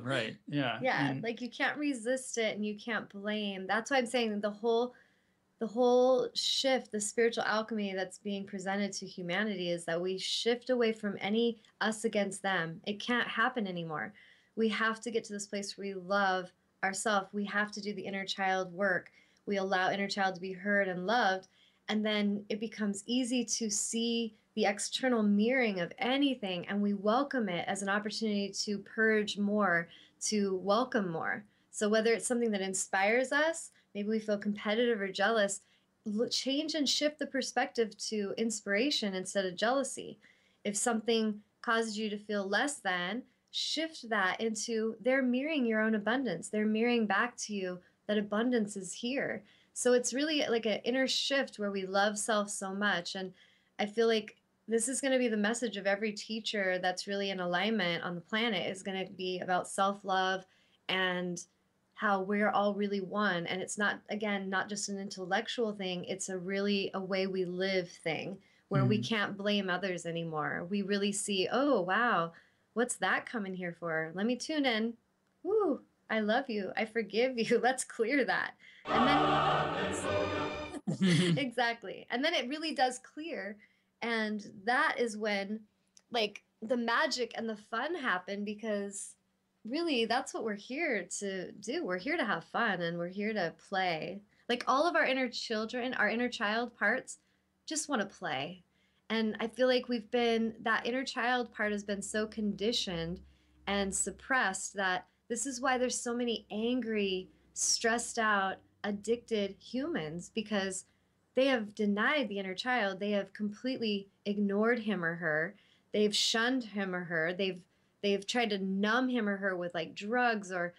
right? Yeah. And like, you can't resist it and you can't blame. That's why I'm saying the whole shift, the spiritual alchemy that's being presented to humanity, is that we shift away from any us against them. It can't happen anymore. We have to get to this place where we love ourselves. We have to do the inner child work. We allow inner child to be heard and loved. And then it becomes easy to see the external mirroring of anything, and we welcome it as an opportunity to purge more, to welcome more. So whether it's something that inspires us, maybe we feel competitive or jealous, change and shift the perspective to inspiration instead of jealousy. If something causes you to feel less than, shift that into they're mirroring your own abundance. They're mirroring back to you that abundance is here. So it's really like an inner shift where we love self so much. And I feel like this is going to be the message of every teacher that's really in alignment on the planet, is going to be about self-love and how we're all really one. And it's not, again, not just an intellectual thing. It's a way we live thing where we can't blame others anymore. We really see, oh, wow, what's that coming here for? Let me tune in. Woo, I love you. I forgive you. Let's clear that. And then exactly. And then it really does clear. And that is when, like, the magic and the fun happen, because really that's what we're here to do. We're here to have fun, and we're here to play. Like, all of our inner children, our inner child parts just want to play. And I feel like that inner child part has been so conditioned and suppressed that this is why there's so many angry, stressed out, addicted humans, because they have denied the inner child. They have completely ignored him or her. they've shunned him or her. They've tried to numb him or her with like drugs or,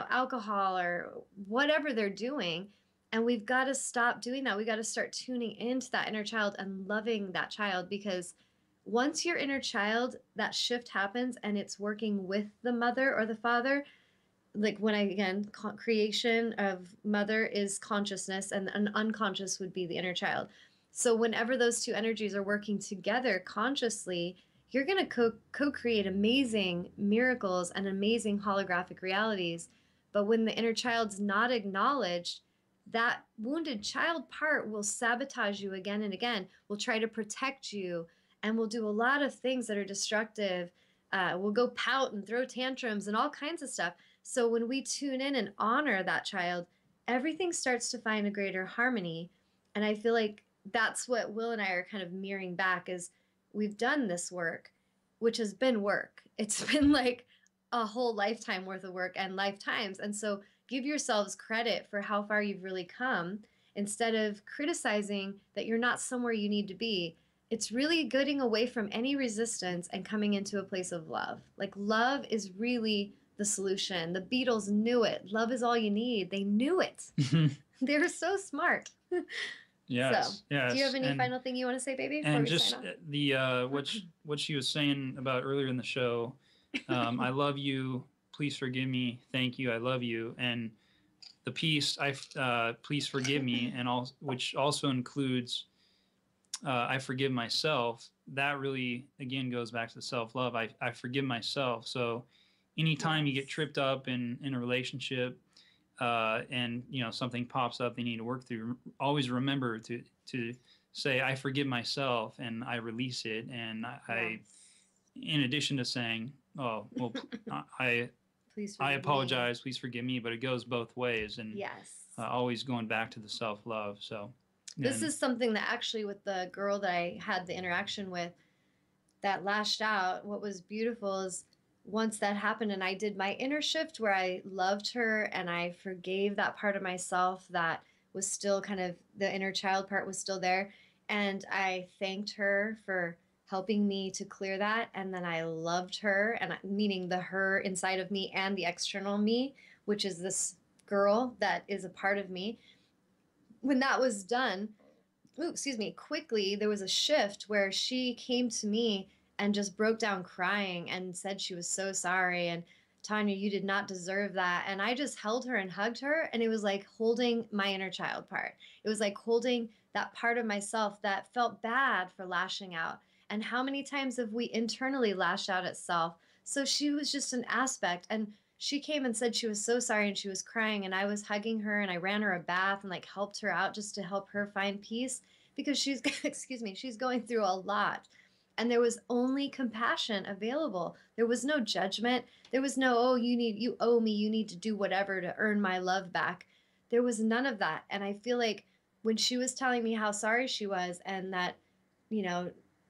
alcohol or whatever they're doing. And we've got to stop doing that. We got to start tuning into that inner child and loving that child, because once your inner child, that shift happens and it's working with the mother or the father, like creation of mother is consciousness, and an unconscious would be the inner child. So whenever those two energies are working together consciously, you're going to co-create amazing miracles and amazing holographic realities. But when the inner child's not acknowledged, that wounded child part will sabotage you again and again, will try to protect you, and will do a lot of things that are destructive. Will go pout and throw tantrums and all kinds of stuff. So when we tune in and honor that child, everything starts to find a greater harmony. And I feel like that's what Will and I are kind of mirroring back, is we've done this work, which has been work. It's been like a whole lifetime worth of work and lifetimes. And so give yourselves credit for how far you've really come, instead of criticizing that you're not somewhere you need to be. It's really getting away from any resistance and coming into a place of love. Like, love is really the solution. The Beatles knew it. Love is all you need. They knew it. They're so smart. Yes. So, yes. do you have any final thing you want to say, baby? And just what she was saying about earlier in the show, I love you. Please forgive me. Thank you. I love you. And the piece, please forgive me, and which also includes I forgive myself. That really, again, goes back to self-love. I forgive myself. So anytime you get tripped up in a relationship, and something pops up they need to work through, always remember to say, I forgive myself, and I release it. And I in addition to saying, oh, well, I apologize, please forgive me, but it goes both ways. And always going back to the self-love. So this is something that actually, with the girl that I had the interaction with that lashed out, what was beautiful is once that happened and I did my inner shift where I loved her and I forgave that part of myself that was still kind of, the inner child part was still there. And I thanked her for helping me to clear that. And then I loved her, and meaning the her inside of me and the external me, which is this girl that is a part of me. When that was done, quickly, there was a shift where she came to me and just broke down crying and said she was so sorry. And Tawnya, you did not deserve that. And I just held her and hugged her. And it was like holding my inner child part. It was like holding that part of myself that felt bad for lashing out. And how many times have we internally lashed out at self? So she was just an aspect. And she came and said she was so sorry, and she was crying, and I was hugging her, and I ran her a bath and like helped her out just to help her find peace, because she's she's going through a lot. And there was only compassion available. There was no judgment. There was no, oh, you owe me, you need to do whatever to earn my love back. There was none of that. And I feel like when she was telling me how sorry she was and that,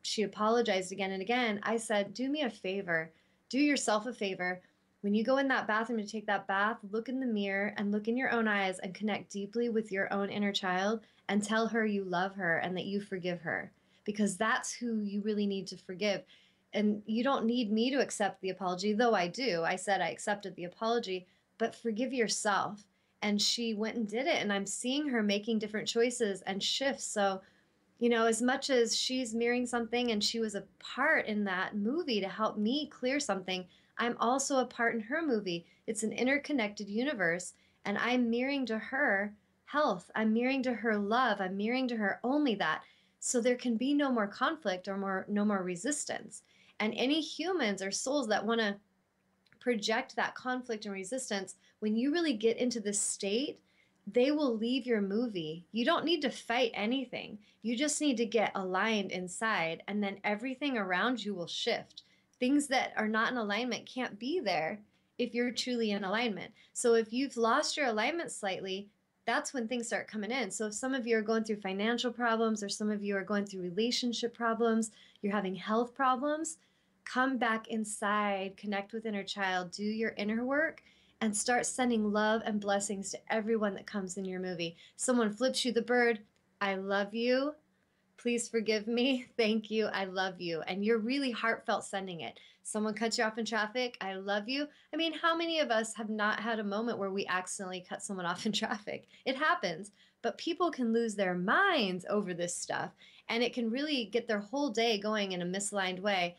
she apologized again and again, I said, do me a favor, do yourself a favor. When you go in that bathroom to take that bath, look in the mirror and look in your own eyes and connect deeply with your own inner child and tell her you love her and that you forgive her, because that's who you really need to forgive. And you don't need me to accept the apology, though I do. I said I accepted the apology, but forgive yourself. And she went and did it, and I'm seeing her making different choices and shifts. So, as much as she's mirroring something and she was a part in that movie to help me clear something, I'm also a part in her movie. It's an interconnected universe, and I'm mirroring to her health. I'm mirroring to her love. I'm mirroring to her only that. So there can be no more conflict or no more resistance. And any humans or souls that want to project that conflict and resistance, when you really get into this state, they will leave your movie. You don't need to fight anything. You just need to get aligned inside, and then everything around you will shift. Things that are not in alignment can't be there if you're truly in alignment. So if you've lost your alignment slightly, that's when things start coming in. So if some of you are going through financial problems, or some of you are going through relationship problems, you're having health problems, come back inside, connect with inner child, do your inner work, and start sending love and blessings to everyone that comes in your movie. Someone flips you the bird, I love you. Please forgive me. Thank you. I love you. And you're really heartfelt sending it. Someone cuts you off in traffic. I love you. I mean, how many of us have not had a moment where we accidentally cut someone off in traffic? It happens, but people can lose their minds over this stuff, and it can really get their whole day going in a misaligned way.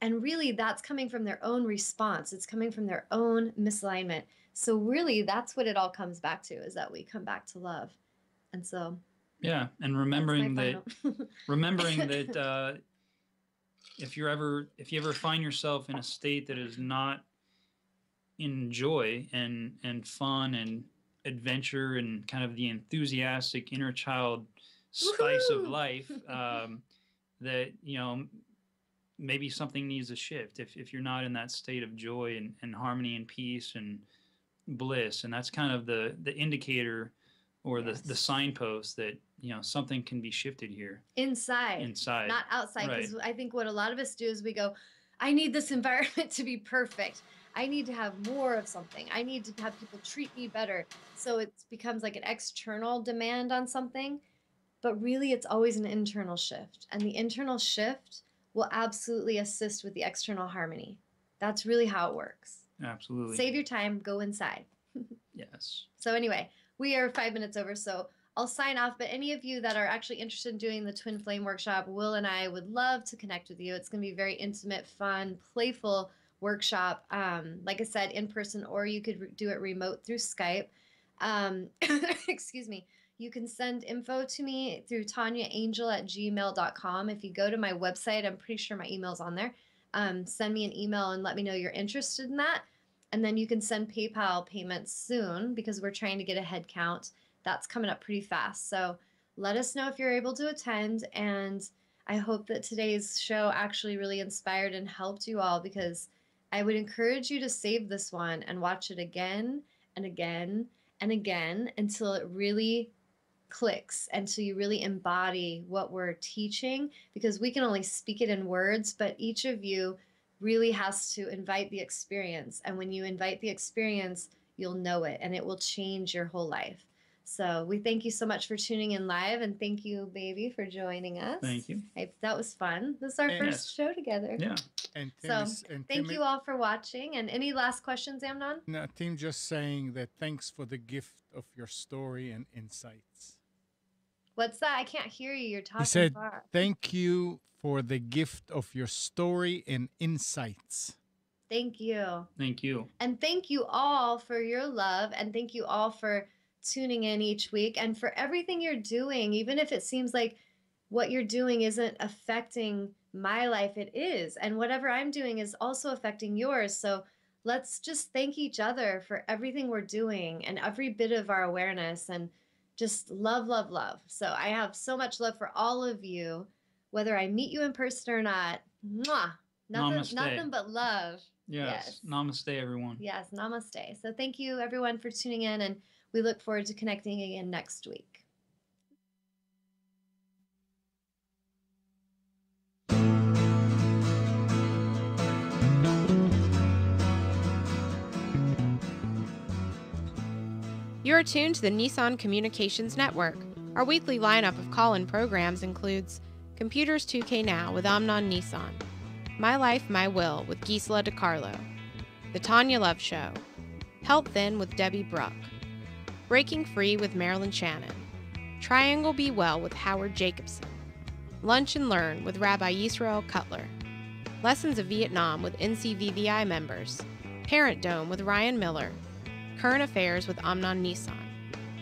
And really, that's coming from their own response. It's coming from their own misalignment. So really, that's what it all comes back to, is that we come back to love. And so yeah, and remembering that if you ever find yourself in a state that is not in joy and fun and adventure and kind of the enthusiastic inner child spice of life, that, you know, maybe something needs a shift if you're not in that state of joy and harmony and peace and bliss. And that's kind of the indicator or the signpost that, you know, something can be shifted here. Inside, not outside. Because right. I think what a lot of us do is we go, I need this environment to be perfect. I need to have more of something. I need to have people treat me better. So it becomes like an external demand on something. But really, it's always an internal shift. And the internal shift will absolutely assist with the external harmony. That's really how it works. Absolutely. Save your time. Go inside. Yes. So anyway, we are 5 minutes over, so I'll sign off. But any of you that are actually interested in doing the Twin Flame Workshop, Will and I would love to connect with you. It's going to be very intimate, fun, playful workshop. Like I said, in person, or you could do it remote through Skype. Excuse me. You can send info to me through TawnyaAngel@gmail.com. If you go to my website, I'm pretty sure my email's on there. Send me an email and let me know you're interested in that. And then you can send PayPal payments soon, because we're trying to get a head count. That's coming up pretty fast. So let us know if you're able to attend. And I hope that today's show actually really inspired and helped you all, because I would encourage you to save this one and watch it again and again and again until it really clicks, until you really embody what we're teaching, because we can only speak it in words, but each of you really has to invite the experience. And when you invite the experience, you'll know it, and it will change your whole life. So we thank you so much for tuning in live, and thank you, baby, for joining us. Thank you. That was fun. This is our first show together. Yeah. And thank you all for watching. And any last questions, Amnon? No, Tim just saying that thanks for the gift of your story and insights. What's that? I can't hear you. You're talking He said, far. Thank you for the gift of your story and insights. Thank you. Thank you. And thank you all for your love. And thank you all for tuning in each week and for everything you're doing. Even if it seems like what you're doing isn't affecting my life, it is. And whatever I'm doing is also affecting yours. So let's just thank each other for everything we're doing and every bit of our awareness, and just love, love, love. So I have so much love for all of you, whether I meet you in person or not. Mwah! Nothing but love. Yes. Namaste, everyone. Yes, namaste. So thank you, everyone, for tuning in, and we look forward to connecting again next week. You are tuned to the Nissan Communications Network. Our weekly lineup of call-in programs includes Computers 2K Now with Amnon Nissan, My Life, My Will with Gisela DiCarlo, The Tawnya Love Show, Health Then with Debbie Bruck, Breaking Free with Marilyn Shannon, Triangle Be Well with Howard Jacobson, Lunch and Learn with Rabbi Yisrael Cutler, Lessons of Vietnam with NCVVI members, Parent Dome with Ryan Miller, Current Affairs with Amnon Nissan.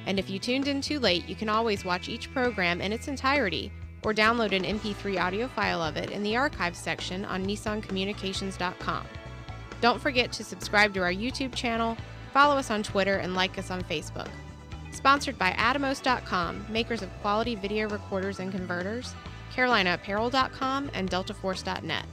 And if you tuned in too late, you can always watch each program in its entirety or download an MP3 audio file of it in the archives section on nissancommunications.com. Don't forget to subscribe to our YouTube channel, follow us on Twitter, and like us on Facebook. Sponsored by Atomos.com, makers of quality video recorders and converters, CarolinaApparel.com, and DeltaForce.net.